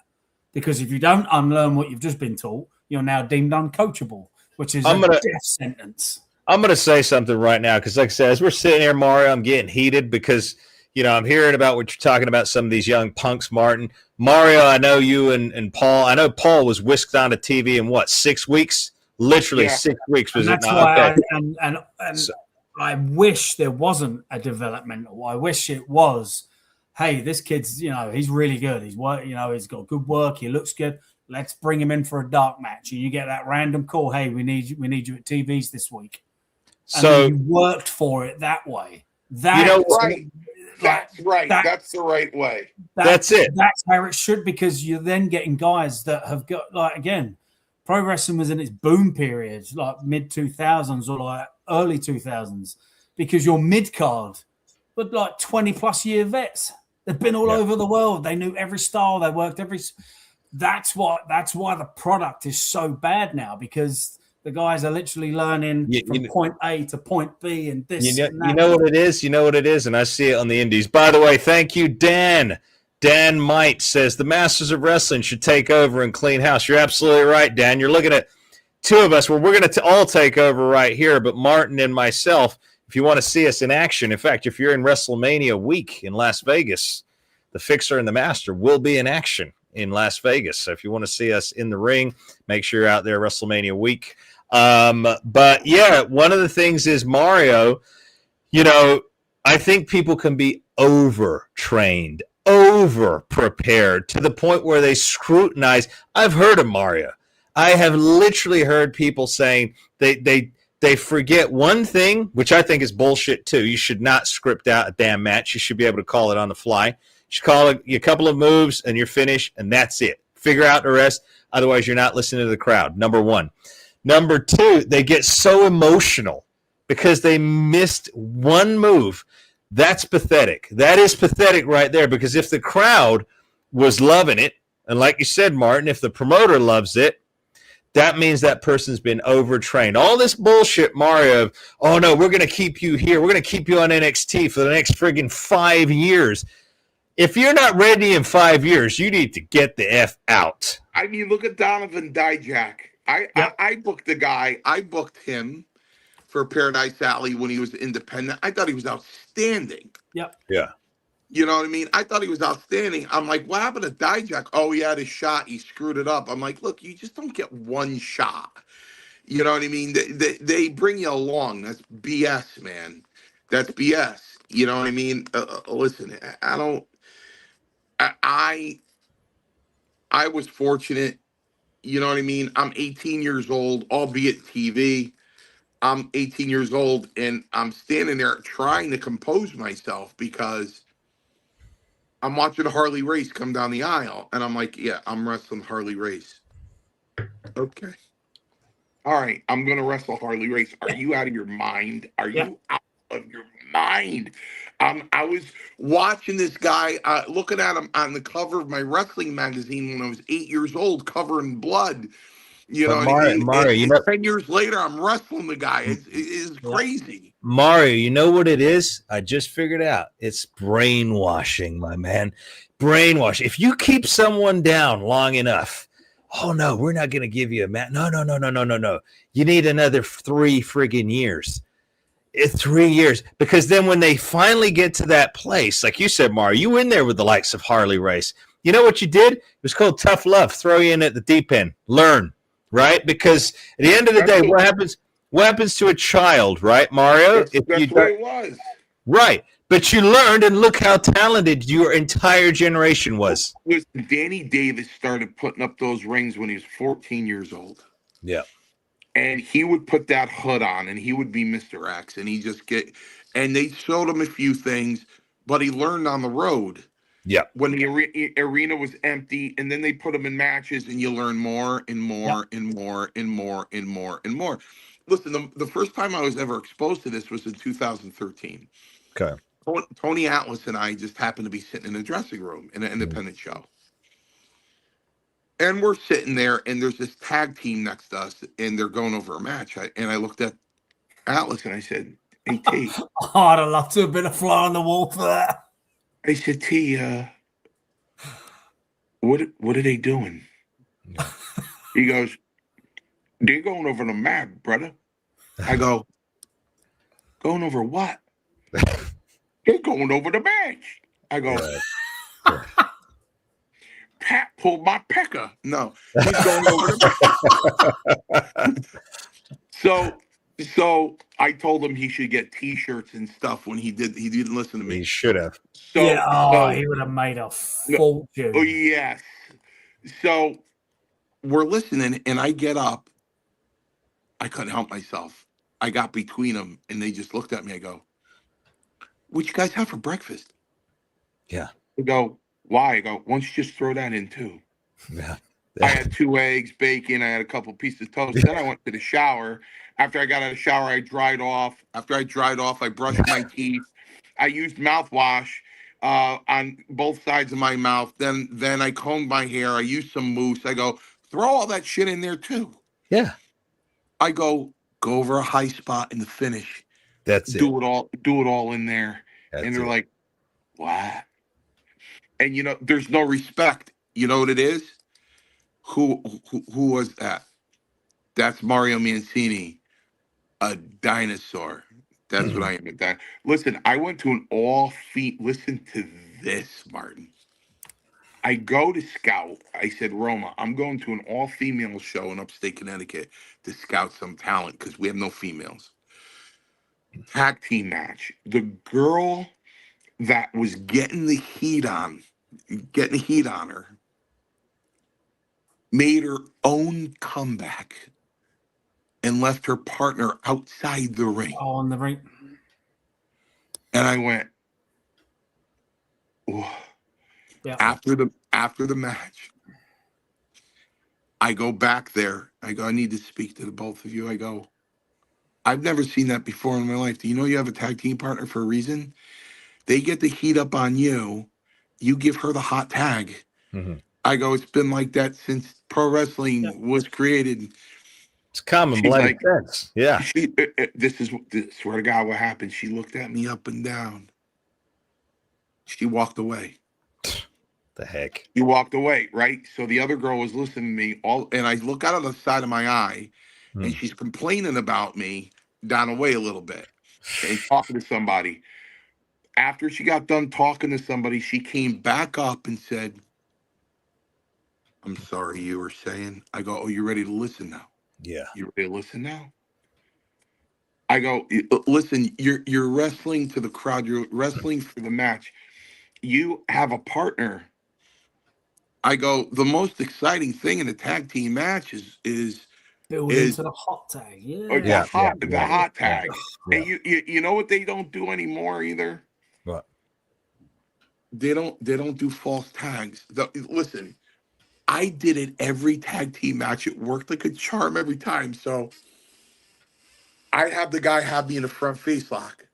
because if you don't unlearn what you've just been taught, you're now deemed uncoachable, which is a death sentence. I'm going to say something right now because, like I said, as we're sitting here, Mario, I'm getting heated because, I'm hearing about what you're talking about, some of these young punks, Martin. Mario, I know you and Paul. I know Paul was whisked onto TV in, 6 weeks? Literally 6 weeks. Was and that's it why okay. I wish there wasn't a developmental. I wish it was, hey, this kid's, he's really good. He's he's got good work. He looks good. Let's bring him in for a dark match. And you get that random call, hey, we need you at TVs this week. So you worked for it that way. Right. That's right. That's the right way. That's it. That's how it should, because you're then getting guys that have got, like, again, pro wrestling was in its boom period, like mid-2000s or like early 2000s, because your mid-card were like 20-plus year vets. They've been all over the world. They knew every style. They worked every... That's why the product is so bad now, because the guys are literally learning from point A to point B and this. You know what it is? You know what it is? And I see it on the indies. By the way, thank you, Dan. Dan Might says the Masters of Wrestling should take over and clean house. You're absolutely right, Dan. You're looking at two of us. Well, we're going to all take over right here, but Martin and myself, if you want to see us in action, in fact, if you're in WrestleMania week in Las Vegas, the Fixer and the Master will be in action in Las Vegas. So if you want to see us in the ring, make sure you're out there WrestleMania week. But yeah, one of the things is, Mario, I think people can be over-trained, over-prepared to the point where they scrutinize. I've heard of Mario. I have literally heard people saying they forget one thing, which I think is bullshit too. You should not script out a damn match. You should be able to call it on the fly. You should call it a couple of moves and you're finished, and that's it. Figure out the rest. Otherwise, you're not listening to the crowd. Number one. Number two, they get so emotional because they missed one move. That's pathetic. That is pathetic right there, because if the crowd was loving it, and like you said, Martin, if the promoter loves it, that means that person's been overtrained. All this bullshit, Mario, of, oh no, we're going to keep you here. We're going to keep you on NXT for the next friggin' 5 years. If you're not ready in 5 years, you need to get the F out. I mean, look at Donovan Dijak. I booked the guy. I booked him for Paradise Alley when he was independent. I thought he was outstanding. Yep. Yeah. You know what I mean? I thought he was outstanding. I'm like, what happened to Dijak? Oh, he had his shot. He screwed it up. I'm like, look, you just don't get one shot. You know what I mean? They bring you along. That's BS, man. That's BS. You know what I mean? Listen, I don't. I was fortunate. You know what I mean? I'm 18 years old, albeit TV. I'm 18 years old, and I'm standing there trying to compose myself because I'm watching Harley Race come down the aisle, and I'm like, yeah, I'm wrestling Harley Race. Okay. All right, I'm going to wrestle Harley Race. Are you out of your mind? Are you out of your mind? I was watching this guy, looking at him on the cover of my wrestling magazine when I was 8 years old, covering blood. You know what I mean? Mario, 10 years later, I'm wrestling the guy. It's crazy. Mario, you know what it is? I just figured out. It's brainwashing, my man. Brainwash. If you keep someone down long enough, oh no, we're not going to give you a match. No. You need another 3 friggin' years. 3 years. Because then when they finally get to that place, like you said, Mario, you in there with the likes of Harley Race. You know what you did? It was called tough love. Throw you in at the deep end. Learn, right? Because at the end of the day, what happens to a child, right, Mario? That's what it was. Right. But you learned, and look how talented your entire generation was. Listen, Danny Davis started putting up those rings when he was 14 years old. Yeah. And he would put that hood on, and he would be Mr. X, and and they showed him a few things, but he learned on the road. Yeah. When the arena was empty, and then they put him in matches, and you learn more and more and more and more and more and more. Listen, the first time I was ever exposed to this was in 2013. Okay. Tony Atlas and I just happened to be sitting in a dressing room in an independent show. And we're sitting there, and there's this tag team next to us, and they're going over a match. And I looked at Atlas, and I said, hey, T. Oh, I'd have loved to have been a fly on the wall for that. I said, T, what are they doing? He goes, they're going over the map, brother. I go, going over what? They're going over the match. I go, Pat pulled my pecker. No, he's going over the match. So I told him he should get T-shirts and stuff when he didn't listen to me. He should have. He would have made a fortune. Oh, yes. So we're listening, and I get up. I couldn't help myself. I got between them, and they just looked at me. I go, what you guys have for breakfast? Yeah. I go, why? I go, why don't you just throw that in too? Yeah. I had 2 eggs, bacon. I had a couple pieces of toast. Then I went to the shower. After I got out of the shower, I dried off. After I dried off, I brushed my teeth. I used mouthwash on both sides of my mouth. Then I combed my hair. I used some mousse. I go, throw all that shit in there too. Yeah. I go over a high spot in the finish. That's do it all in there. And they're like, what? And you know, there's no respect. You know what it is? Who was that? That's Mario Mancini, a dinosaur. That's what I am. Listen, I went to an listen to this, Martin. I go to scout. I said, Roma, I'm going to an all-female show in upstate Connecticut to scout some talent because we have no females. Tag team match. The girl that was getting the heat on her, made her own comeback and left her partner outside the ring. Oh, on the ring. And I went, oh. Yeah. After the match, I go back there. I go, I need to speak to the both of you. I go, I've never seen that before in my life. Do you know you have a tag team partner for a reason? They get the heat up on you. You give her the hot tag. Mm-hmm. I go, it's been like that since pro wrestling was created. It's common She's blood like, sense. Yeah. Swear to God, what happened? She looked at me up and down. She walked away. The heck? She walked away, right? So the other girl was listening to me and I look out of the side of my eye, and she's complaining about me down away a little bit and talking to somebody. After she got done talking to somebody, she came back up and said, I'm sorry, you were saying. I go, oh, you ready to listen now? Yeah. You ready to listen now? I go, listen, you're wrestling to the crowd. You're wrestling for the match. You have a partner. I go, the most exciting thing in a tag team match is build into the hot tag. the hot tag. Yeah. And you know what they don't do anymore either? What? They don't do false tags. Listen, I did it every tag team match. It worked like a charm every time. So I'd have the guy have me in a front face lock,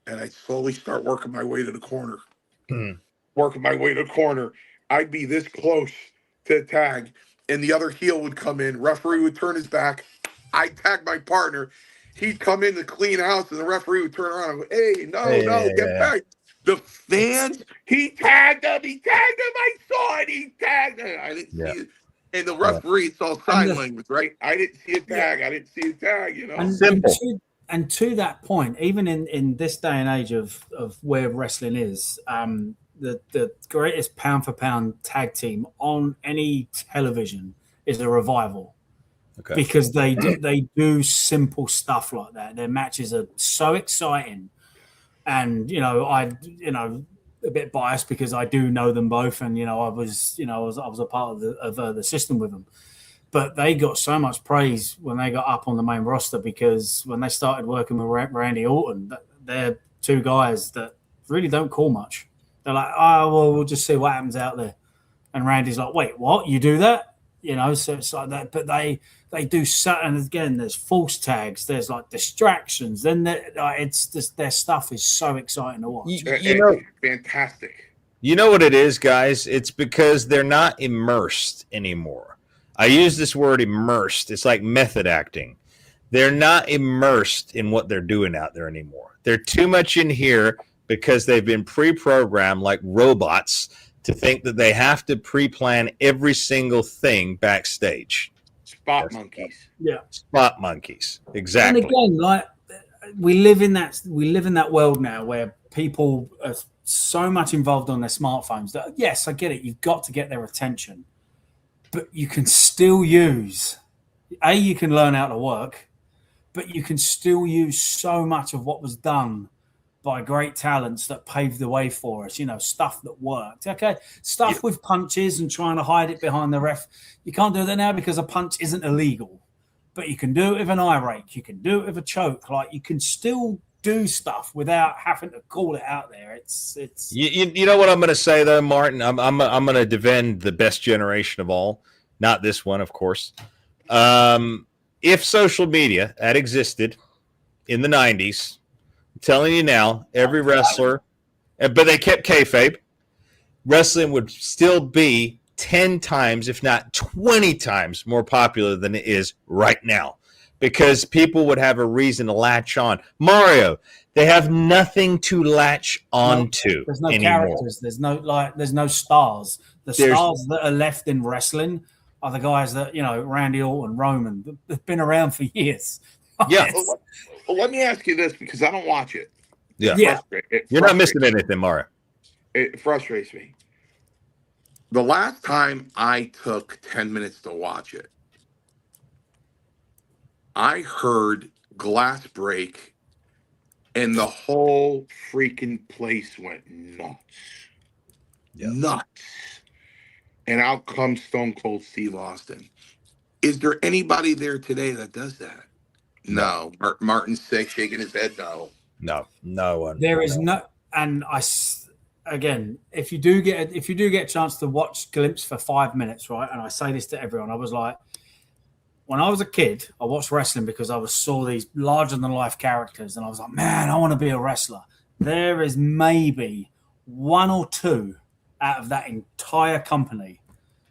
and I'd slowly start working my way to the corner. Working my way to the corner. I'd be this close to the tag, and the other heel would come in. Referee would turn his back. I'd tag my partner. He'd come in to clean house, and the referee would turn around and go, hey, no, get back. The fans, he tagged him. I saw it. He tagged him. I didn't see it. And the referee saw sign language, right? I didn't see a tag. I didn't see a tag, you know. Simple. And to that point, even in this day and age of where wrestling is, the greatest pound for pound tag team on any television is a Revival. Okay. Because they do simple stuff like that. Their matches are so exciting. And a bit biased because I do know them both, and I was a part of the system with them. But they got so much praise when they got up on the main roster, because when they started working with Randy Orton, they're two guys that really don't call much. They're like, oh, well, we'll just see what happens out there. And Randy's like, wait, what? You do that? So it's like that. But they do so, and again, there's false tags, there's like distractions. Then it's just, their stuff is so exciting to watch. Fantastic. You know what it is, guys? It's because they're not immersed anymore. I use this word immersed. It's like method acting. They're not immersed in what they're doing out there anymore. They're too much in here because they've been pre-programmed like robots to think that they have to pre-plan every single thing backstage. Spot monkeys. Yeah. Spot monkeys. Exactly. And again, like we live in that world now where people are so much involved on their smartphones that, yes, I get it. You've got to get their attention, but you can still use, you can learn how to work, but you can still use so much of what was done by great talents that paved the way for us, stuff that worked. Okay. Stuff with punches and trying to hide it behind the ref. You can't do that now because a punch isn't illegal, but you can do it with an eye rake. You can do it with a choke. Like, you can still do stuff without having to call it out there. It's you know what I'm going to say though, Martin. I'm going to defend the best generation of all, not this one, of course. If social media had existed in the 90s, I'm telling you now, every wrestler, but they kept kayfabe, wrestling would still be 10 times, if not 20 times more popular than it is right now, because people would have a reason to latch on. Mario, they have nothing to latch onto. There's no anymore. Characters. There's no stars. Stars that are left in wrestling are the guys that, Randy Orton, Roman, they've been around for years. Yeah. Well, let me ask you this, because I don't watch it. Yeah. You're not missing anything, Mario. It frustrates me. The last time I took 10 minutes to watch it, I heard glass break and the whole freaking place went nuts. Yep. Nuts. And out comes Stone Cold Steve Austin. Is there anybody there today that does that? No. Martin's sick, shaking his head. No. No one. There is no, and again, if you do get a chance to watch Glimpse for 5 minutes, right? And I say this to everyone, I was like, when I was a kid, I watched wrestling because I saw these larger than life characters, and I was like, man, I want to be a wrestler. There is maybe one or two out of that entire company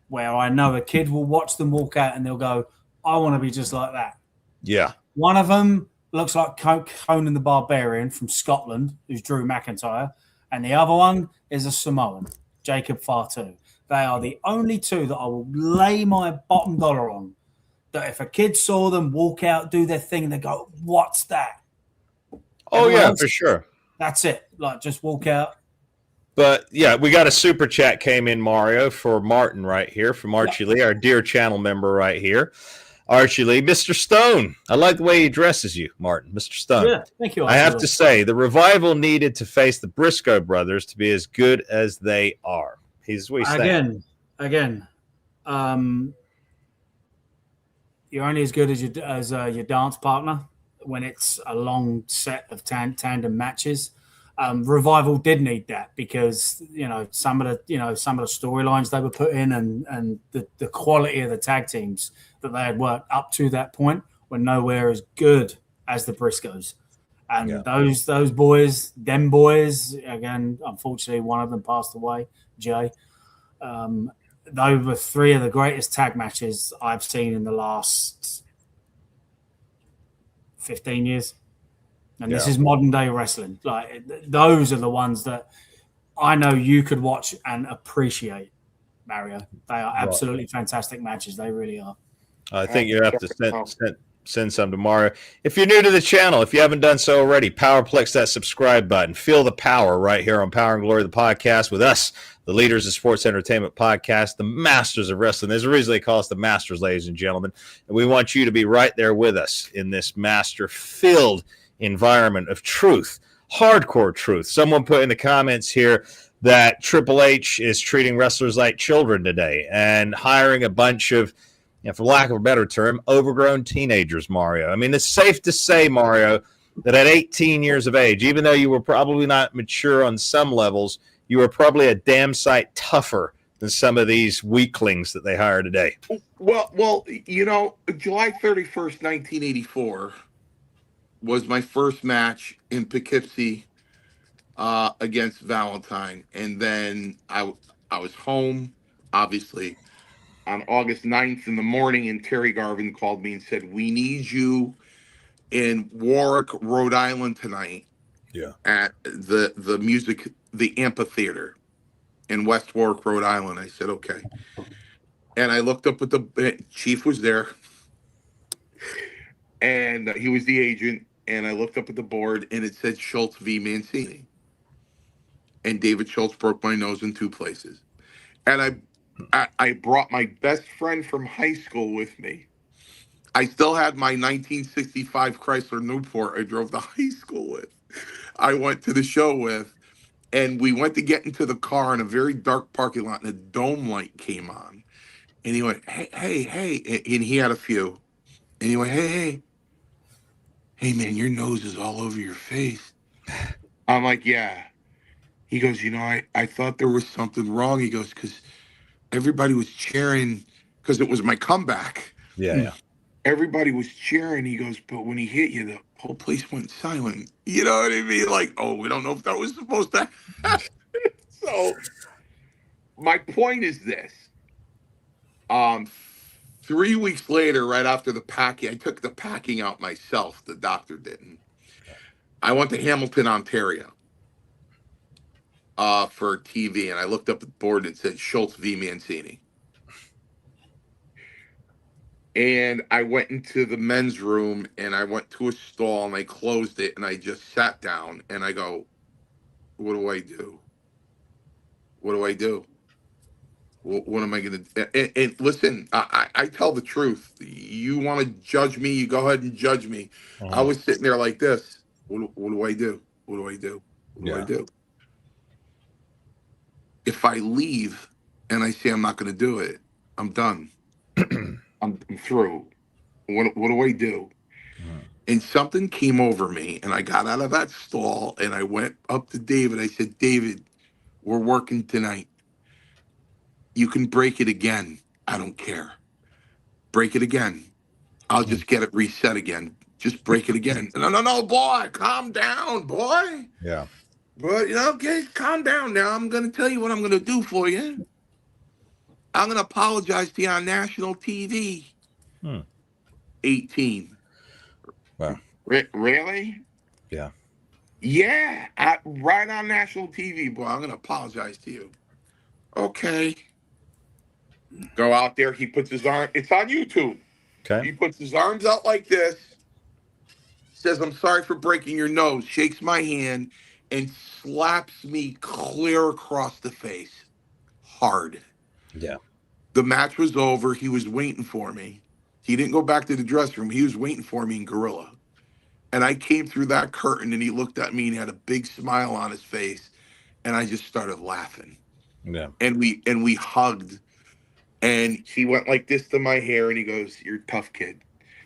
where I know a kid will watch them walk out and they'll go, I want to be just like that. Yeah. One of them looks like Conan the Barbarian from Scotland, who's Drew McIntyre, and the other one is a Samoan, Jacob Fatu. They are the only two that I will lay my bottom dollar on. That if a kid saw them walk out, do their thing, and they go, what's that? Oh, yeah, for sure. That's it. Like, just walk out. But, yeah, we got a super chat came in, Mario, for Martin right here, from Archie Lee, our dear channel member right here. Archie Lee, Mr. Stone. I like the way he addresses you, Martin. Mr. Stone. Yeah, thank you. I have to say, the Revival needed to face the Briscoe brothers to be as good as they are. He's what he's saying. Again, you're only as good as your dance partner when it's a long set of tandem matches. Revival did need that because some of the storylines they were put in and the quality of the tag teams that they had worked up to that point were nowhere as good as the Briscoes. And those boys, again, unfortunately, one of them passed away, Jay. They were three of the greatest tag matches I've seen in the last 15 years. And this is modern day wrestling. Like, those are the ones that I know you could watch and appreciate, Mario. They are absolutely fantastic matches. They really are. I think you have to send some to Mario. If you're new to the channel, if you haven't done so already, powerplex that subscribe button. Feel the power right here on Power and Glory, the podcast with us, the leaders of sports entertainment podcast, the masters of wrestling. There's a reason they call us the masters, ladies and gentlemen. And we want you to be right there with us in this master-filled environment of truth, hardcore truth. Someone put in the comments here that Triple H is treating wrestlers like children today and hiring a bunch of, for lack of a better term, overgrown teenagers, Mario. I mean, it's safe to say, Mario, that at 18 years of age, even though you were probably not mature on some levels, you were probably a damn sight tougher than some of these weaklings that they hire today. Well, July 31st, 1984 was my first match in Poughkeepsie against Valentine. And then I was home, obviously, on August 9th in the morning, and Terry Garvin called me and said, we need you in Warwick, Rhode Island tonight at the amphitheater in West Warwick, Rhode Island. I said, okay. And I looked up at the chief was there, and he was the agent. And I looked up at the board, and it said Schultz v. Mancini. And David Schultz broke my nose in two places. And I brought my best friend from high school with me. I still had my 1965 Chrysler Newport I drove to high school with. I went to the show with, and we went to get into the car in a very dark parking lot, and a dome light came on. And he went, hey, and he had a few. And he went, hey, man, your nose is all over your face. I'm like, yeah. He goes, I thought there was something wrong. He goes, because everybody was cheering because it was my comeback. Yeah. Everybody was cheering. He goes, but when he hit you, the whole place went silent. You know what I mean? Like, oh, we don't know if that was supposed to happen. So my point is this. 3 weeks later, right after the packing, I took the packing out myself. The doctor didn't. I went to Hamilton, Ontario for TV, and I looked up at the board and it said Schultz v. Mancini. And I went into the men's room, and I went to a stall, and I closed it, and I just sat down, and I go, what do I do? What do I do? What am I going to do? And listen, I tell the truth. You want to judge me, you go ahead and judge me. I was sitting there like this. What do I do? What do I do? What do I do? If I leave and I say I'm not going to do it, I'm done. I'm through. What do I do? And something came over me, and I got out of that stall, and I went up to David. I said, David, We're working tonight. You can break it again. I don't care. Break it again. I'll just get it reset again. Just break it again. No, boy, calm down, boy. Yeah. But, okay, calm down now. I'm going to tell you what I'm going to do for you. I'm going to apologize to you on national TV. 18. Wow. Really? Yeah. Yeah, right on national TV, boy. I'm going to apologize to you. Okay. Go out there. He puts his arm. It's on YouTube. Okay. He puts his arms out like this. Says, I'm sorry for breaking your nose. Shakes my hand and slaps me clear across the face. Hard. Yeah. The match was over. He was waiting for me. He didn't go back to the dressing room. He was waiting for me in Gorilla. And I came through that curtain and he looked at me and had a big smile on his face. And I just started laughing. Yeah. And we hugged. And he went like this to my hair and he goes, "You're a tough kid."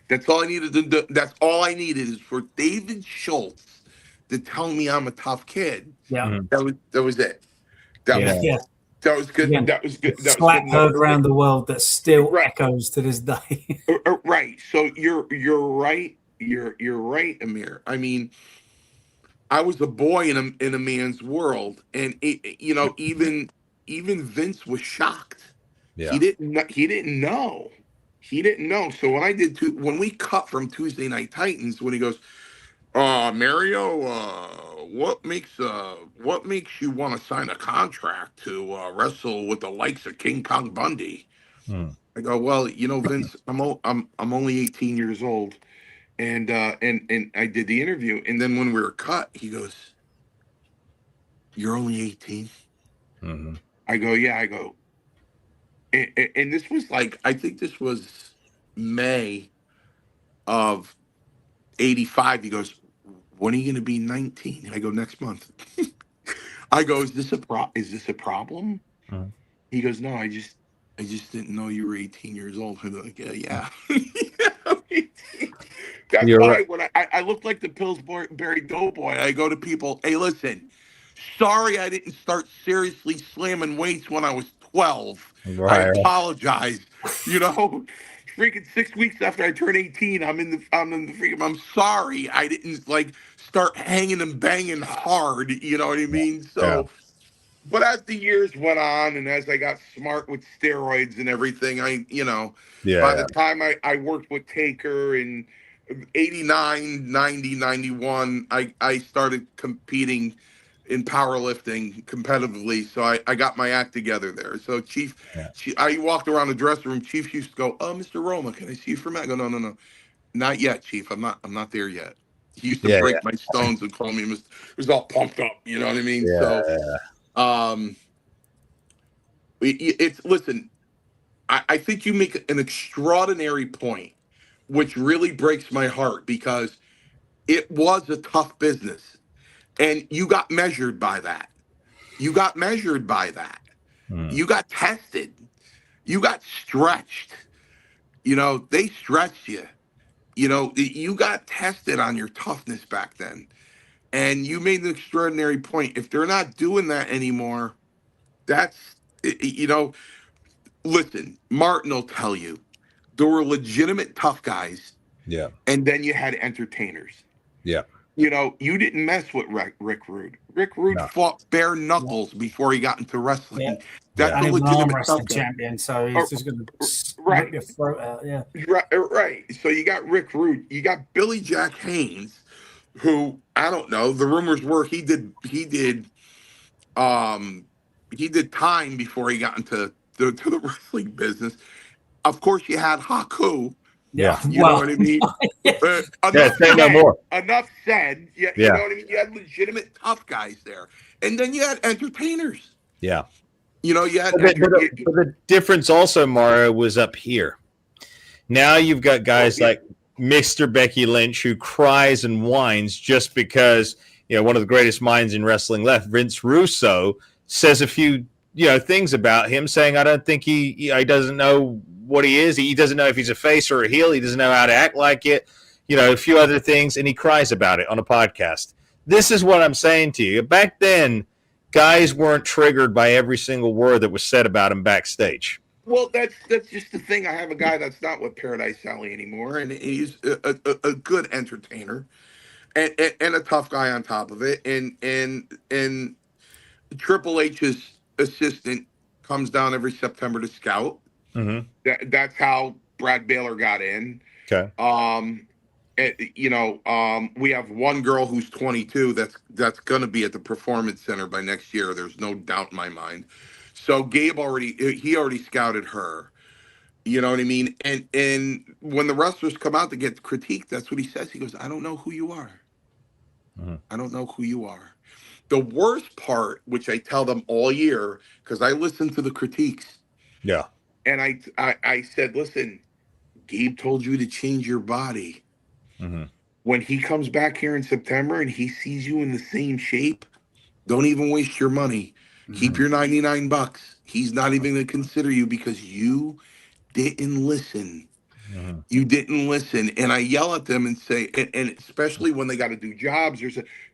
That's all I needed to do. That's all I needed is for David Schultz to tell me I'm a tough kid. Yeah. That was it. That was good. Again, That was good. That slap was heard good. around the world that still echoes to this day. Right. So you're right. You're right, Amir. I mean, I was a boy in a man's world, and even Vince was shocked. Yeah. He didn't know. So when we cut from Tuesday Night Titans, when he goes, Mario, what makes you want to sign a contract to wrestle with the likes of King Kong Bundy? I go, well, Vince, I'm only 18 years old, and I did the interview, and then when we were cut, he goes, "You're only 18?" I go, "Yeah." I go, and this was I think this was May of '85. He goes, "When are you going to be 19?" And I go, "Next month." I go, "Is this a problem?" He goes, "No, I just didn't know you were 18 years old." I'm like, yeah. That's You're why right. when I look like the Pillsbury Doughboy, I go to people, "Hey, listen, sorry I didn't start seriously slamming weights when I was 12. I apologize." Freaking 6 weeks after I turned 18, I'm sorry I didn't start hanging and banging hard. You know what I mean? So, but as the years went on and as I got smart with steroids and everything, by the time I worked with Taker in 89, 90, 91, I started competing in powerlifting competitively. So I got my act together there. So I walked around the dressing room. Chief used to go, "Oh, Mr. Roma, can I see you for a minute?" I go, No. Not yet, Chief. I'm not there yet. He used to break my stones and call me Mr. He was all pumped up. You know what I mean? Listen, I think you make an extraordinary point, which really breaks my heart because it was a tough business and you got measured by that. You got tested. You got stretched. They stretched you. You got tested on your toughness back then. And you made an extraordinary point. If they're not doing that anymore, listen, Martin will tell you, there were legitimate tough guys. Yeah. And then you had entertainers. Yeah. You didn't mess with Rick Rude. Rick Rude fought bare knuckles before he got into wrestling. Yeah. That's a legitimate wrestling champion, so he's just going to rip your throat out. Yeah. Right. So you got Rick Rude. You got Billy Jack Haynes, who I don't know. The rumors were he did time before he got into the wrestling business. Of course, you had Haku. Yeah. You know what I mean? Enough said. You know what I mean? You had legitimate tough guys there. And then you had entertainers. Yeah. You had but the difference also, Mario, was up here. Now you've got guys like Mr. Becky Lynch who cries and whines just because, one of the greatest minds in wrestling left, Vince Russo, says a few, things about him saying, I don't think he doesn't know what he is. He doesn't know if he's a face or a heel. He doesn't know how to act like it. A few other things, and he cries about it on a podcast. This is what I'm saying to you. Back then, guys weren't triggered by every single word that was said about him backstage. Well, that's just the thing. I have a guy that's not with Paradise Alley anymore, and he's a good entertainer and a tough guy on top of it. And Triple H's assistant comes down every September to scout. Mm-hmm. That's how Brad Baylor got in. Okay. We have one girl who's 22 that's going to be at the Performance Center by next year. There's no doubt in my mind. So Gabe already scouted her. You know what I mean? And when the wrestlers come out to get critiqued, that's what he says. He goes, "I don't know who you are. Mm-hmm. I don't know who you are." The worst part, which I tell them all year, because I listen to the critiques. Yeah. And I said, "Listen, Gabe told you to change your body. Mm-hmm. When he comes back here in September and he sees you in the same shape, don't even waste your money. Keep your $99. He's not even going to consider you because you didn't listen. Mm-hmm. You didn't listen." And I yell at them and say, and especially when they got to do jobs,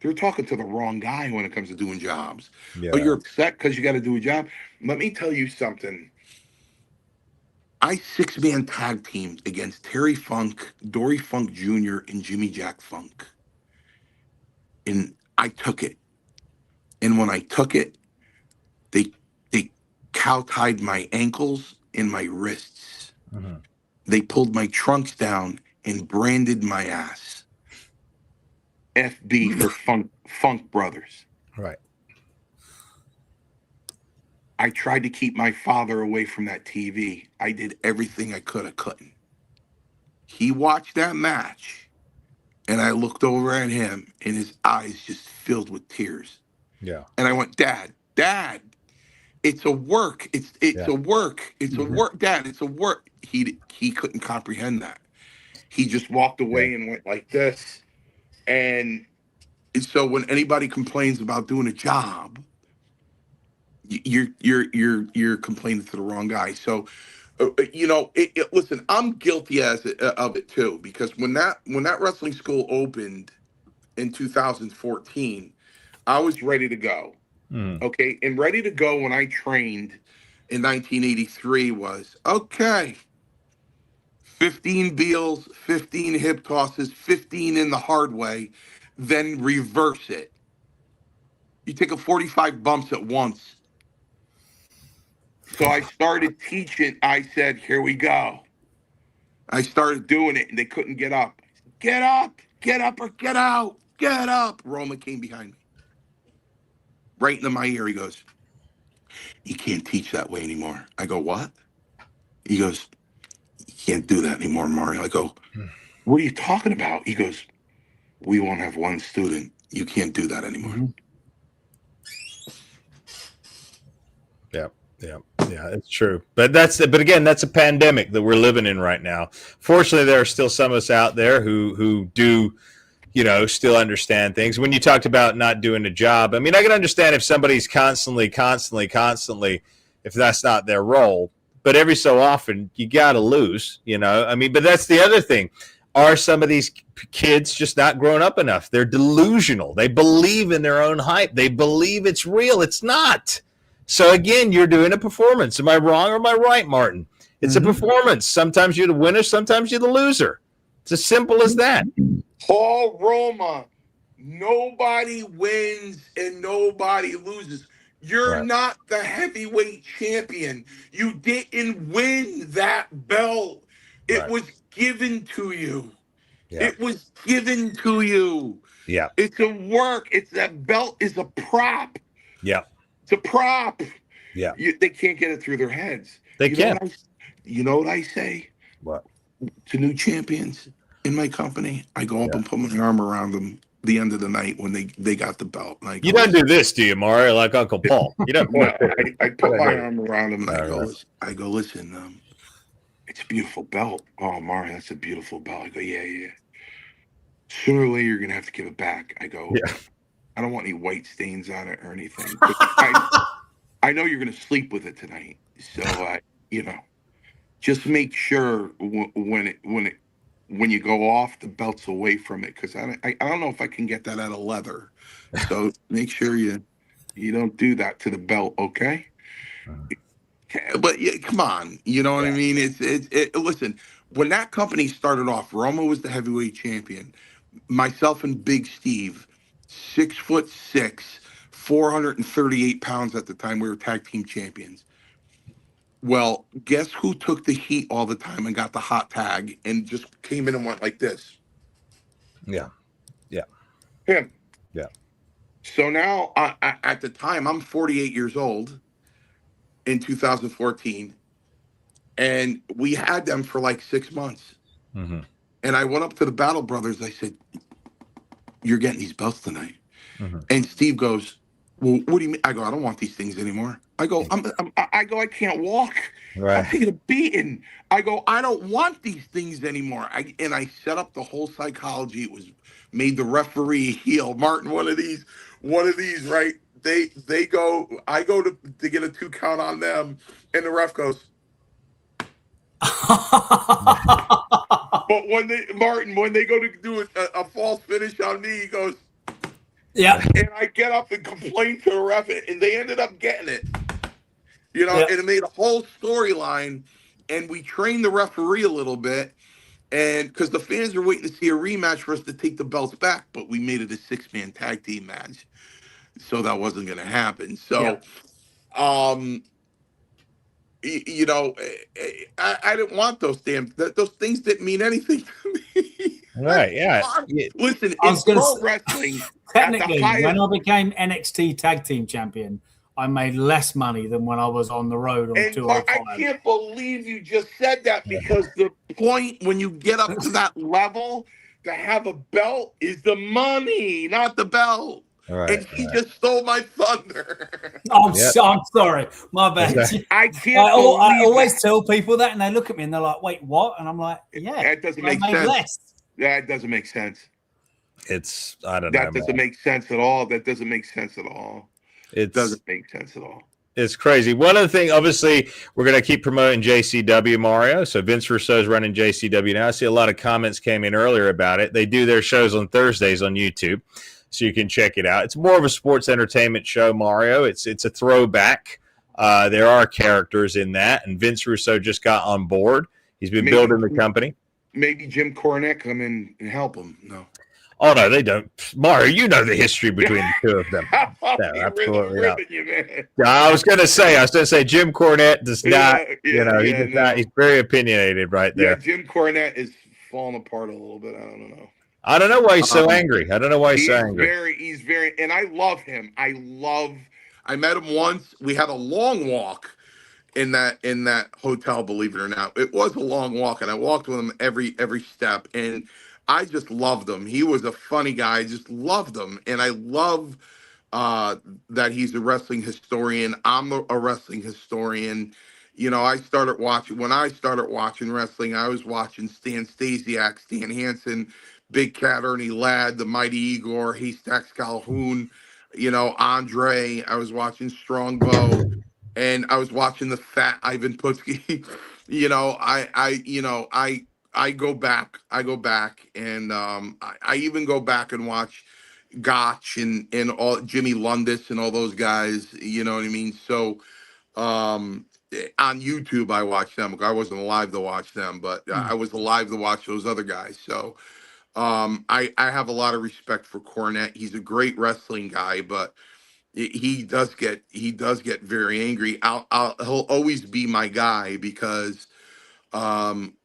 they're talking to the wrong guy when it comes to doing jobs. Yeah. Oh, you're upset because you got to do a job? Let me tell you something. I 6-man tag teamed against Terry Funk, Dory Funk Jr., and Jimmy Jack Funk. And I took it. And when I took it, they cow-tied my ankles and my wrists. Mm-hmm. They pulled my trunks down and branded my ass. FB for Funk Brothers. Right. I tried to keep my father away from that TV. I did everything I could. I couldn't. He watched that match, and I looked over at him, and his eyes just filled with tears. Yeah. And I went, Dad, it's a work. It's a work. It's a work, Dad. It's a work. He couldn't comprehend that. He just walked away and went like this. And so when anybody complains about doing a job, you're complaining to the wrong guy. So listen, I'm guilty of it too, because when that wrestling school opened in 2014, I was ready to go. Okay, and ready to go when I trained in 1983 was, okay, 15 Beals, 15 hip tosses, 15 in the hard way, then reverse it. You take a 45 bumps at once. So I started teaching. I said, here we go. I started doing it, and they couldn't get up. Get up or get out. Get up. Roma came behind me. Right into my ear, he goes, "You can't teach that way anymore." I go, "What?" He goes, "You can't do that anymore, Mario." I go, "What are you talking about?" He goes, "We won't have one student. You can't do that anymore." Yeah, it's true. But again, that's a pandemic that we're living in right now. Fortunately, there are still some of us out there who do, still understand things. When you talked about not doing a job, I mean, I can understand if somebody's constantly, if that's not their role. But every so often, you got to lose, I mean, but that's the other thing. Are some of these kids just not grown up enough? They're delusional. They believe in their own hype. They believe it's real. It's not. So again, you're doing a performance. Am I wrong or am I right, Martin? It's a performance. Sometimes you're the winner, sometimes you're the loser. It's as simple as that. Paul Roma, nobody wins and nobody loses. You're not the heavyweight champion. You didn't win that belt. It was given to you. Yeah. It was given to you. Yeah. It's a work. That belt is a prop. Yeah. It's a prop. Yeah. They can't get it through their heads. They can't. You know what I say? What? To new champions in my company, I go up and put my arm around them the end of the night when they got the belt. And you don't do this, do you, Mario? Like Uncle Paul? You don't. No, I put my arm around them and I go, listen, it's a beautiful belt. Oh, Mario, that's a beautiful belt. I go, yeah. Sooner or later, you're gonna have to give it back. I go, I don't want any white stains on it or anything. I know you're going to sleep with it tonight. So, just make sure when you go off, the belt's away from it. Because I don't know if I can get that out of leather. So make sure you You don't do that to the belt, okay? But yeah, come on, you know what I mean? Listen, when that company started off, Roma was the heavyweight champion. Myself and Big Steve, 6'6", 438 pounds at the time. We were tag team champions. Well, guess who took the heat all the time and got the hot tag and just came in and went like this? Yeah. Yeah. Him. Yeah. So now, at the time, I'm 48 years old in 2014, and we had them for like 6 months. Mm-hmm. And I went up to the Battle Brothers. I said, "You're getting these belts tonight." Mm-hmm. And Steve goes, "Well, what do you mean?" I go, "I don't want these things anymore." I go, I can't walk. I'm Right. taking a beating. I go, "I don't want these things anymore." I set up the whole psychology. It was made the referee heel. Martin, one of these, right? They go, I go to get a 2 count on them, and the ref goes. But when they go to do a false finish on me, he goes. Yeah. And I get up and complain to the ref, and they ended up getting it. You know, Yeah. and it made a whole storyline. And we trained the referee a little bit, and because the fans are waiting to see a rematch for us to take the belts back, but we made it a 6-man tag team match, so that wasn't going to happen. So, you know, I didn't want those those things didn't mean anything to me. Right. Yeah. Listen, I in was gonna pro say, wrestling, technically, at the when highest. I became NXT Tag Team Champion, I made less money than when I was on the road on And Mark, I 205. can't believe you just said that, because the point when you get up to that level to have a belt is the money, not the belt. Right. And he just stole my thunder. I'm Yep. sorry, my bad. Exactly. I I can't believe always that. tell people that, and they look at me and they're like, "Wait, what?" And I'm like, "Yeah, That doesn't I make made sense. less." That doesn't make sense. I don't know, That doesn't man. make sense at all. That doesn't make sense at all. Doesn't make sense at all. It's crazy. One other thing, obviously, we're going to keep promoting JCW, Mario. So Vince Russo is running JCW now. I see a lot of comments came in earlier about it. They do their shows on Thursdays on YouTube, so you can check it out. It's more of a sports entertainment show, Mario. It's a throwback. There are characters in that, and Vince Russo just got on board. He's been building the company. Maybe Jim Cornette come in and help him. No. Oh, no, they don't. Mario, you know the history between the two of them. No, absolutely not. I was going to say Jim Cornette does not, he's very opinionated right there. Yeah, Jim Cornette is falling apart a little bit. I don't know why he's so angry. He's very, and I love him. I met him once. We had a long walk in that hotel, believe it or not. It was a long walk, and I walked with him every step, and I just loved him. He was a funny guy. I just loved him, and I love that he's a wrestling historian. I'm a wrestling historian. You know, when I started watching wrestling, I was watching Stan Stasiak, Stan Hansen, Big Cat Ernie Ladd, the Mighty Igor, Haystacks Calhoun, Andre. I was watching Strongbow, and I was watching the fat Ivan Putski. I go back, and I even go back and watch Gotch and all Jimmy Lundis and all those guys. You know what I mean? So on YouTube, I watched them. I wasn't alive to watch them, but I was alive to watch those other guys. So I have a lot of respect for Cornette. He's a great wrestling guy, but he does get very angry. He'll always be my guy, because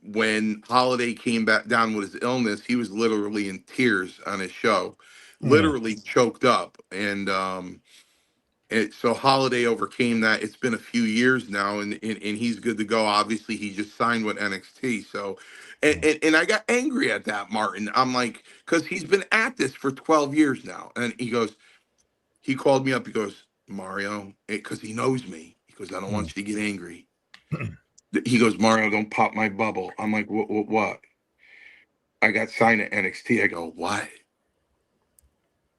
when Holiday came back down with his illness, he was literally in tears on his show, literally choked up. And so Holiday overcame that. It's been a few years now, and he's good to go. Obviously, he just signed with NXT. So, and I got angry at that, Martin. I'm like, because he's been at this for 12 years now. And he called me up. He goes, "Mario," because he knows me. He goes, "I don't want you to get angry." He goes, "Mario, don't pop my bubble." I'm like, what? I got signed at NXT. I go, "What?"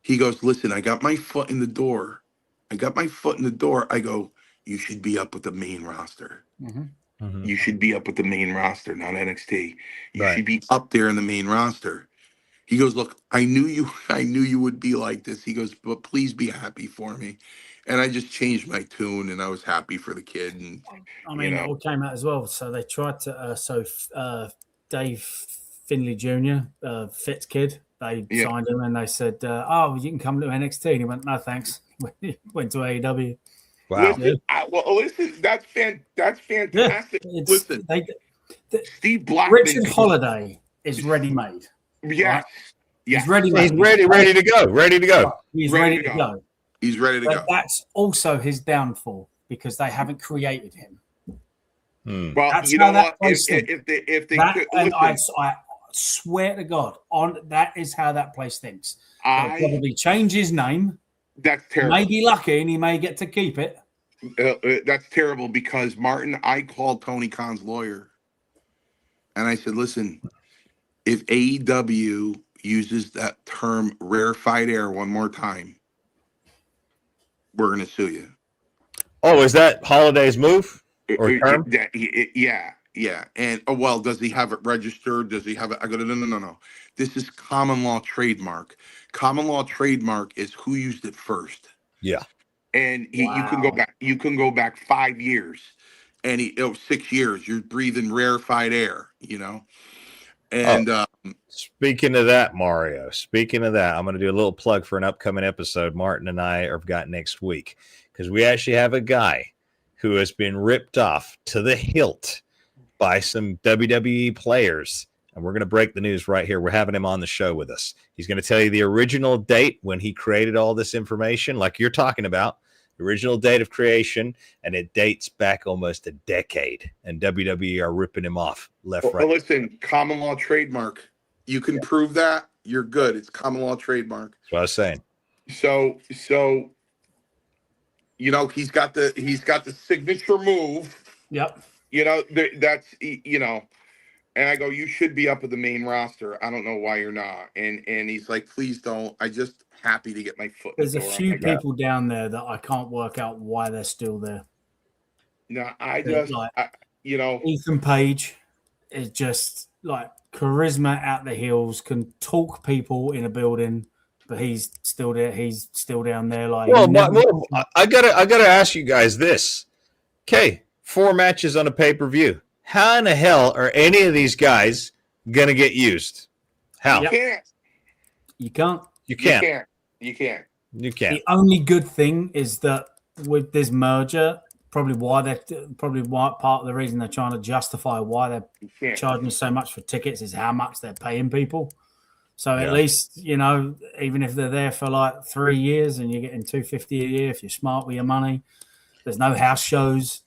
He goes, "Listen, I got my foot in the door. I go, "You should be up with the main roster. You should be up with the main roster, not NXT. You should be up there in the main roster." He goes, "Look, I knew you would be like this." He goes, "But please be happy for me." and I just changed my tune, and I was happy for the kid. And I mean, it all came out as well. So they tried to. Dave Finley Jr., Fitz kid, they signed him, and they said, "Oh, you can come to NXT." And he went, "No, thanks." Went to AEW. Wow. Listen, that's fantastic. Yeah, listen, Steve Blackman. Richard Holiday is ready-made. Yes. Right? Yes. He's ready. He's ready to go. Ready to go. He's ready to go. He's ready to go. That's also his downfall because they haven't created him. Well, that's you know what? If they could, I swear to God, that is how that place thinks. They'll probably change his name. That's terrible. May be lucky, and he may get to keep it. That's terrible because Martin, I called Tony Khan's lawyer, and I said, "Listen, if AEW uses that term rarefied air one more time, we're going to sue you." Oh, is that Holiday's move? Or term? Yeah. And does he have it registered? Does he have it? I go, no. This is common law trademark. Common law trademark is who used it first. Yeah. And you can go back. You can go back 5 years, and 6 years. You're breathing rarefied air. And speaking of that, Mario. Speaking of that, I'm going to do a little plug for an upcoming episode Martin and I have got next week because we actually have a guy who has been ripped off to the hilt by some WWE players. And we're going to break the news right here. We're having him on the show with us. He's going to tell you the original date when he created all this information, like you're talking about, the original date of creation, and it dates back almost a decade. And WWE are ripping him off left, right. Well, listen, common law trademark. You can prove that, you're good. It's common law trademark. That's what I was saying. So he's got the signature move. Yep. That's and I go, you should be up at the main roster. I don't know why you're not. And he's like, please don't. I just happy to get my foot. There's a few people down there that I can't work out why they're still there. No, Ethan Page is just like charisma out the heels, can talk people in a building. But he's still there. He's still down there. Like, I gotta ask you guys this. Okay, 4 matches on a pay-per-view. How in the hell are any of these guys gonna get used? How? You can't. You can't. You can't. The only good thing is that with this merger, probably part of the reason they're trying to justify why they're charging so much for tickets is how much they're paying people. So at least, even if they're there for like 3 years and you're getting $250 a year, if you're smart with your money, there's no house shows.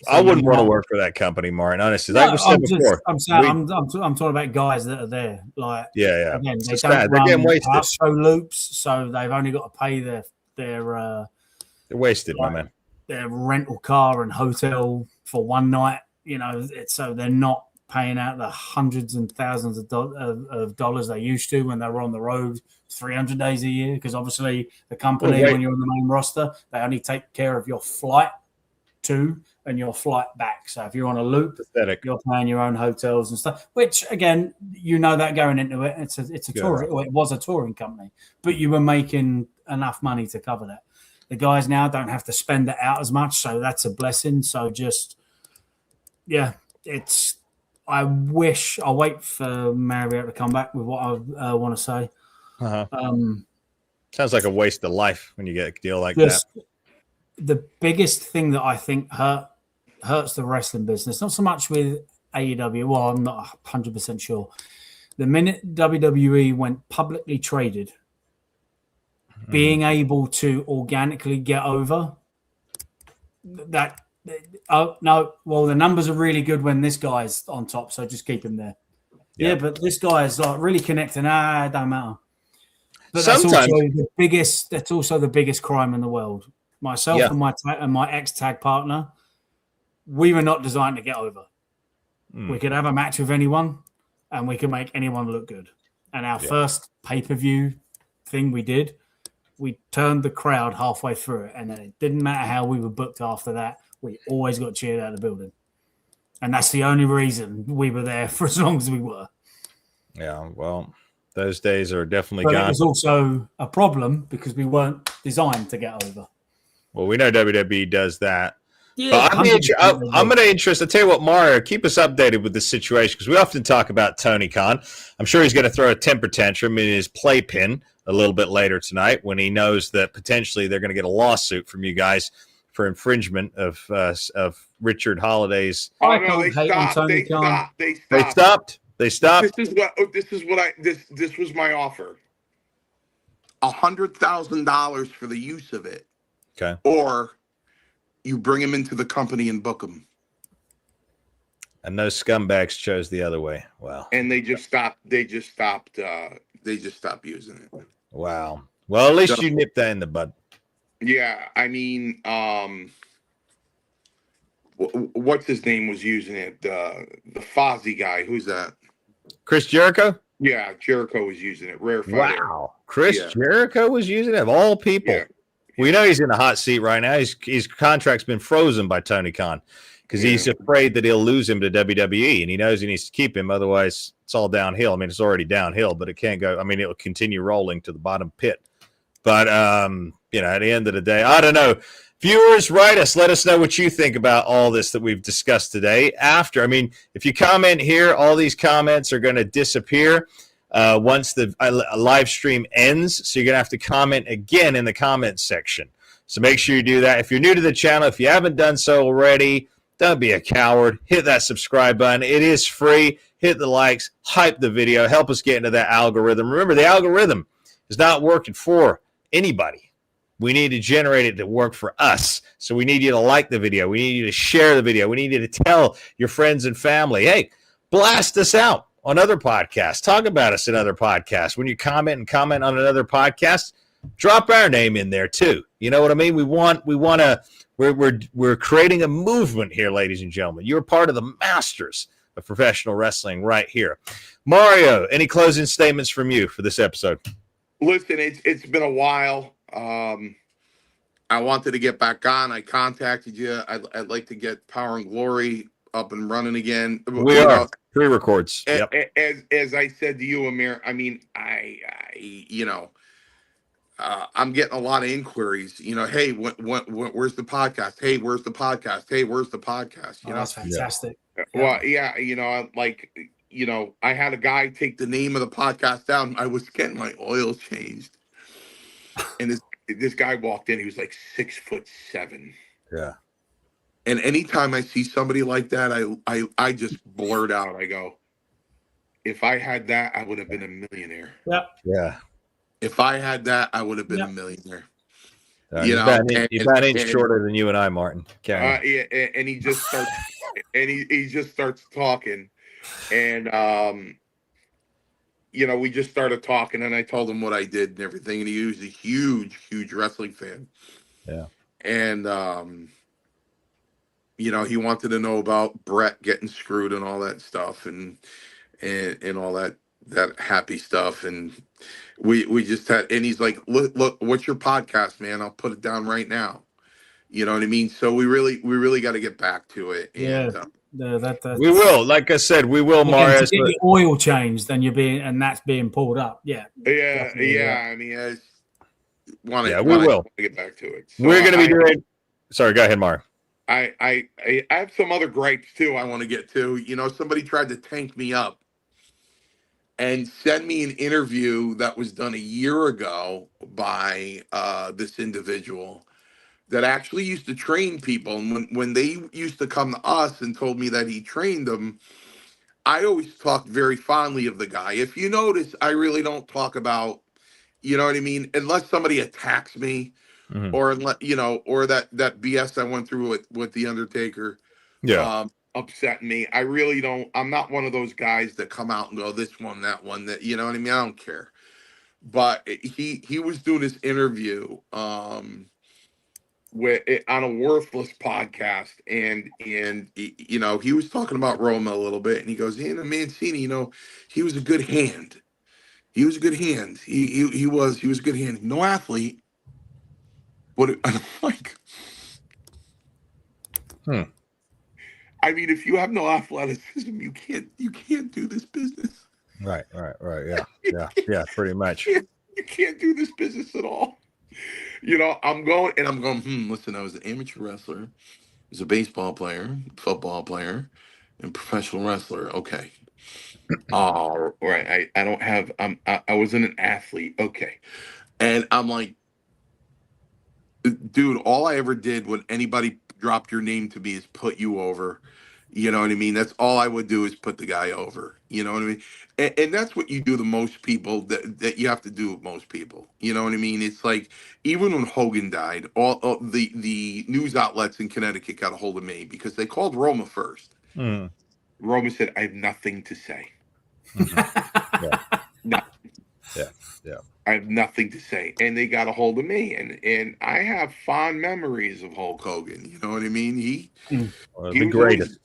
So I wouldn't want to work for that company, Martin. Honestly, no, like we said before, I'm talking about guys that are there. Like, yeah. Again, they don't run getting wasted. House show loops, so they've only got to pay their they're wasted, my man. Their rental car and hotel for one night. So they're not paying out the hundreds and thousands of dollars they used to when they were on the road 300 days a year. Because obviously the company, when you're on the main roster, they only take care of your flight to and your flight back. So if you're on a loop, you're paying your own hotels and stuff. Which again, that going into it, it's a touring. Or it was a touring company, but you were making enough money to cover that. The guys now don't have to spend it out as much, so that's a blessing. So I wish I'll wait for Mario to come back with what I want to say. Sounds like a waste of life when you get a deal like that. The biggest thing that I think hurts the wrestling business, not so much with AEW. Well, I'm not 100% sure. The minute WWE went publicly traded, being able to organically get over that. Oh no! Well, the numbers are really good when this guy's on top, so just keep him there. Yeah, but this guy is like really connecting. It don't matter. But that's also the biggest crime in the world. Myself and my ex-tag partner, we were not designed to get over. We could have a match with anyone, and we could make anyone look good. And our first pay-per-view thing we did, we turned the crowd halfway through it, and then it didn't matter how we were booked after that. We always got cheered out of the building. And that's the only reason we were there for as long as we were. Yeah, well, those days are definitely gone. It was also a problem because we weren't designed to get over. Well, we know WWE does that. Yeah, But I'm going to interest. I'll tell you what, Mario, keep us updated with the situation because we often talk about Tony Khan. I'm sure he's going to throw a temper tantrum in his playpen a little bit later tonight when he knows that potentially they're going to get a lawsuit from you guys for infringement of Richard Holiday's. Oh no, they stopped. They stopped. They stopped. They stopped. This was my offer. $100,000 for the use of it. Okay. Or you bring him into the company and book him. And those scumbags chose the other way. Wow. And they just stopped using it. Wow. Well, at least you nipped that in the bud. Yeah, I mean, what's his name was using it? The Fozzy guy. Who's that? Chris Jericho? Yeah, Jericho was using it. Rare fighter. Wow. Chris Jericho was using it, of all people. Yeah. We know he's in a hot seat right now. His contract's been frozen by Tony Khan because he's afraid that he'll lose him to WWE, and he knows he needs to keep him. Otherwise, it's all downhill. I mean, it's already downhill, but it can't go. I mean, it'll continue rolling to the bottom pit. But, at the end of the day, I don't know. Viewers, write us. Let us know what you think about all this that we've discussed today. If you comment here, all these comments are going to disappear once the live stream ends. So you're going to have to comment again in the comments section. So make sure you do that. If you're new to the channel, if you haven't done so already, don't be a coward. Hit that subscribe button. It is free. Hit the likes. Hype the video. Help us get into that algorithm. Remember, the algorithm is not working for anybody. We need to generate it to work for us. So we need you to like the video. We need you to share the video. We need you to tell your friends and family, hey, blast us out on other podcasts. Talk about us in other podcasts. When you comment on another podcast, drop our name in there too. You know what I mean? We're creating a movement here, ladies and gentlemen. You're part of the masters of professional wrestling right here. Mario, any closing statements from you for this episode? Listen, it's been a while. I wanted to get back on. I contacted you. I'd like to get Power and Glory up and running again. We are pre-records. Yep. As I said to you, Amir, I mean, I'm getting a lot of inquiries. Hey, where's the podcast? Hey, where's the podcast? Hey, where's the podcast? That's fantastic. Well, I had a guy take the name of the podcast down. I was getting my oil changed. And this guy walked in. He was like 6'7". Yeah. And anytime I see somebody like that, I just blurt out. I go, if I had that, I would have been a millionaire. Yeah. Yeah. If I had that, I would have been a millionaire. You're about an inch shorter than you and I, Martin. And he just starts, he just starts talking, and we just started talking, and I told him what I did and everything, and he was a huge, huge wrestling fan. Yeah. And, he wanted to know about Brett getting screwed and all that stuff and all that happy stuff. And we just had, and he's like, look, what's your podcast, man? I'll put it down right now. You know what I mean? So we really got to get back to it. And, we will, like I said, we will, Mario. To get your oil changed, and that's being pulled up. Yeah. I mean, I want to. We will get back to it. So we're going to be doing. Sorry, go ahead, Mario. I have some other gripes too. I want to get to. Somebody tried to tank me up and send me an interview that was done a year ago by this individual that actually used to train people. And when they used to come to us and told me that he trained them, I always talked very fondly of the guy. If you notice, I really don't talk about, you know what I mean? Unless somebody attacks me, or or that BS I went through with The Undertaker. Yeah. Upset me. I really don't. I'm not one of those guys that come out and go this one, that one, that, you know what I mean? I don't care. But he was doing this interview on a worthless podcast, and he was talking about Roma a little bit, and he goes, and Mancini, he was a good hand. He was a good hand. He was a good hand. No athlete, but I'm like, I mean, if you have no athleticism, you can't do this business. Right. Yeah, pretty much. You can't do this business at all. I'm going, listen, I was an amateur wrestler, I was a baseball player, football player, and professional wrestler. Okay. All right. I don't have, I wasn't an athlete. Okay. And I'm like, dude, all I ever did when anybody dropped your name to me is put you over. You know what I mean? That's all I would do is put the guy over. You know what I mean? And that's what you do to most people that you have to do with most people. You know what I mean? It's like even when Hogan died, all the news outlets in Connecticut got a hold of me because they called Roma first. Mm. Roma said, "I have nothing to say." Mm-hmm. Yeah. No. Yeah. Yeah. I have nothing to say. And they got a hold of me. And I have fond memories of Hulk Hogan. You know what I mean? He the greatest,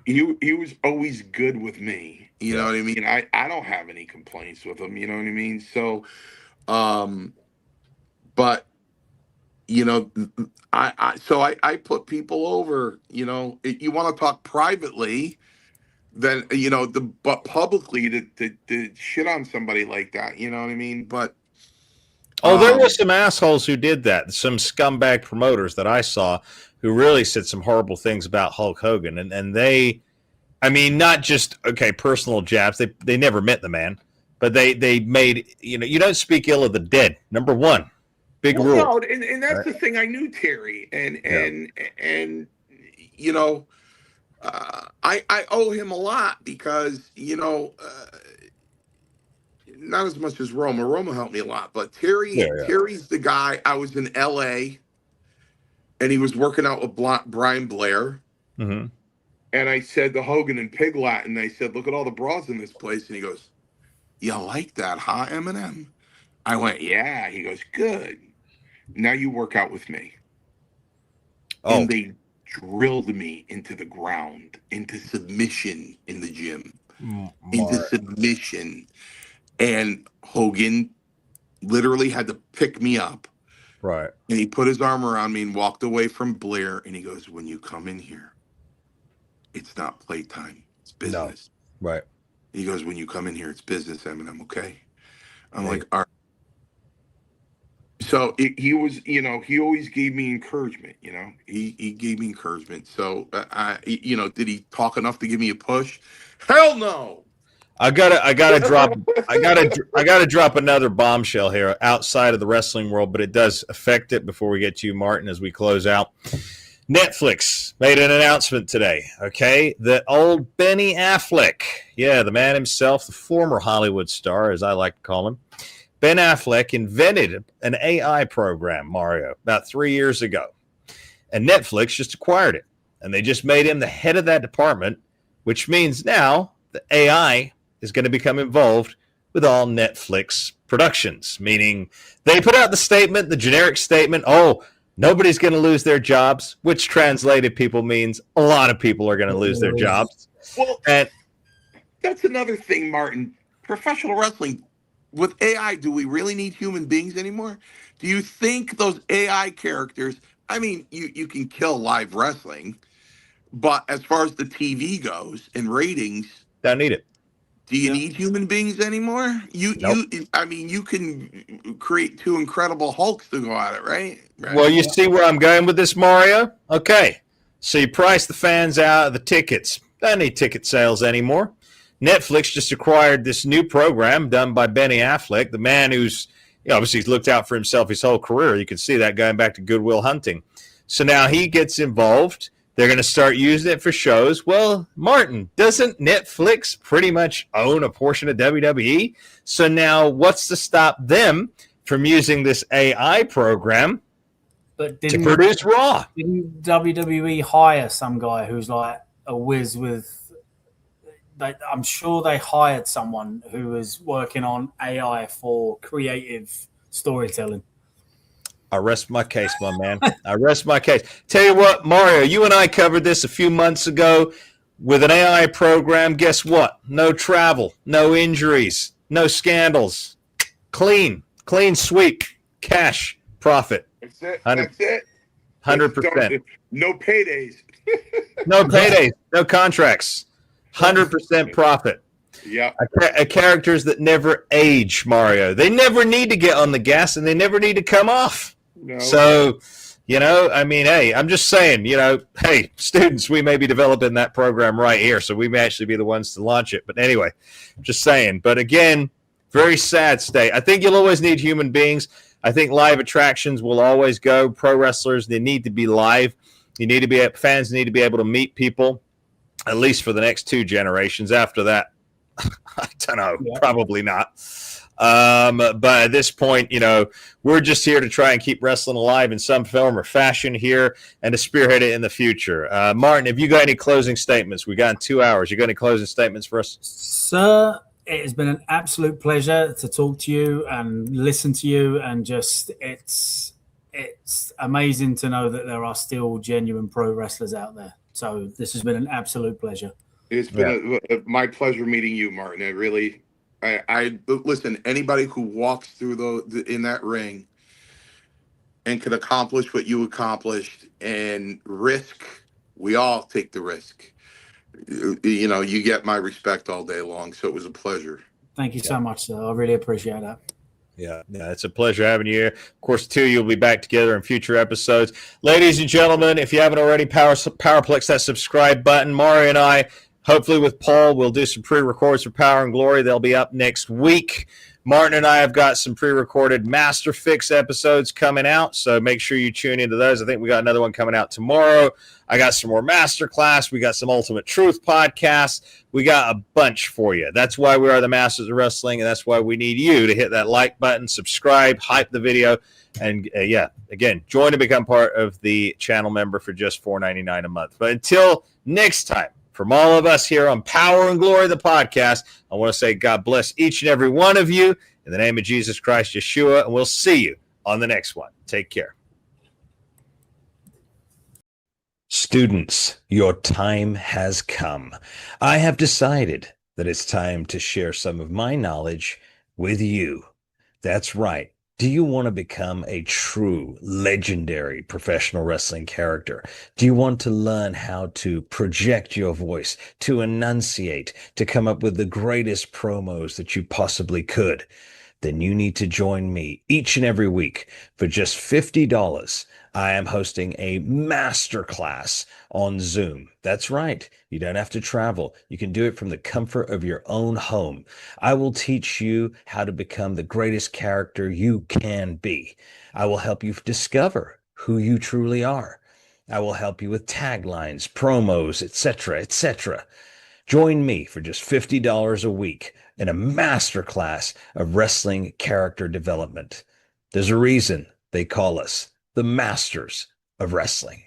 He was always good with me. You know what I mean? I don't have any complaints with him. You know what I mean? So, but I put people over. If you want to talk privately, then but publicly to shit on somebody like that. You know what I mean? But there were some assholes who did that. Some scumbag promoters that I saw who really said some horrible things about Hulk Hogan, and they, I mean, not just personal jabs. They never met the man, but they made you don't speak ill of the dead. Number one, big rule. No, and that's the thing. I knew Terry, and I owe him a lot because not as much as Roma. Roma helped me a lot, but Terry's the guy. I was in L.A. and he was working out with Brian Blair. Mm-hmm. And I said to Hogan in Pig Latin, I said, "Look at all the bras in this place." And he goes, "You like that, huh, Eminem?" I went, "Yeah." He goes, "Good. Now you work out with me." Oh. And they drilled me into the ground, into submission in the gym, into submission. And Hogan literally had to pick me up. Right. And he put his arm around me and walked away from Blair. And he goes, "When you come in here, it's not playtime. It's business." No. Right. He goes, "When you come in here, it's business, Eminem, okay?" I'm like, all right. So he was, he always gave me encouragement, he gave me encouragement. So, did he talk enough to give me a push? Hell no. I gotta drop another bombshell here outside of the wrestling world, but it does affect it before we get to you, Martin, as we close out. Netflix made an announcement today, okay? That old Benny Affleck, the man himself, the former Hollywood star, as I like to call him, Ben Affleck invented an AI program, Mario, about 3 years ago. And Netflix just acquired it. And they just made him the head of that department, which means now the AI is going to become involved with all Netflix productions, meaning they put out the statement, the generic statement, nobody's going to lose their jobs, which translated people means a lot of people are going to lose their jobs. Well, that's another thing, Martin. Professional wrestling, with AI, do we really need human beings anymore? Do you think those AI characters, I mean, you can kill live wrestling, but as far as the TV goes and ratings, don't need it. Do you need human beings anymore? Nope. You can create two Incredible Hulks to go at it, right? Well, you see where I'm going with this, Mario? Okay. So you price the fans out of the tickets. Don't need ticket sales anymore. Netflix just acquired this new program done by Benny Affleck, the man who's obviously he's looked out for himself his whole career. You can see that going back to Good Will Hunting. So now he gets involved. They're going to start using it for shows. Well, Martin, doesn't Netflix pretty much own a portion of WWE? So now what's to stop them from using this AI program to produce Raw? Didn't WWE hire some guy who's like a whiz with... I'm sure they hired someone who was working on AI for creative storytelling. I rest my case, my man. I rest my case. Tell you what, Mario, you and I covered this a few months ago with an AI program. Guess what? No travel, no injuries, no scandals. Clean sweep, cash, profit. That's it. That's it. 100%. No paydays. No paydays, no contracts. 100% profit. Yeah. Characters that never age, Mario. They never need to get on the gas and they never need to come off. No. So, I mean, hey, I'm just saying, hey, students, we may be developing that program right here, so we may actually be the ones to launch it. But anyway, just saying. But again, very sad state. I think you'll always need human beings. I think live attractions will always go. Pro wrestlers, they need to be live. Fans need to be able to meet people, at least for the next 2 generations. After that, I don't know, probably not. But at this point, we're just here to try and keep wrestling alive in some form or fashion here and to spearhead it in the future. Martin, have you got any closing statements? We got 2 hours. You got any closing statements for us? Sir, it has been an absolute pleasure to talk to you and listen to you, and just it's amazing to know that there are still genuine pro wrestlers out there. So this has been an absolute pleasure. It's been my pleasure meeting you, Martin. I really, I listen. Anybody who walks through in that ring and can accomplish what you accomplished and risk, we all take the risk. You get my respect all day long. So it was a pleasure. Thank you so much, sir. I really appreciate that. Yeah, it's a pleasure having you here. Of course, too, you'll be back together in future episodes. Ladies and gentlemen, if you haven't already, Powerplex that subscribe button. Mari and I, hopefully with Paul, we'll do some pre-records for Power and Glory. They'll be up next week. Martin and I have got some pre-recorded Master Fix episodes coming out, so make sure you tune into those. I think we got another one coming out tomorrow. I got some more Masterclass. We got some Ultimate Truth podcasts. We got a bunch for you. That's why we are the Masters of Wrestling, and that's why we need you to hit that like button, subscribe, hype the video, and again, join to become part of the channel member for just $4.99 a month. But until next time, from all of us here on Power and Glory, the podcast, I want to say God bless each and every one of you in the name of Jesus Christ, Yeshua, and we'll see you on the next one. Take care. Students, your time has come. I have decided that it's time to share some of my knowledge with you. That's right. Do you want to become a true, legendary professional wrestling character? Do you want to learn how to project your voice, to enunciate, to come up with the greatest promos that you possibly could? Then you need to join me each and every week for just $50. I am hosting a masterclass on Zoom. That's right. You don't have to travel. You can do it from the comfort of your own home. I will teach you how to become the greatest character you can be. I will help you discover who you truly are. I will help you with taglines, promos, etc., etc. Join me for just $50 a week in a masterclass of wrestling character development. There's a reason they call us the Masters of Wrestling.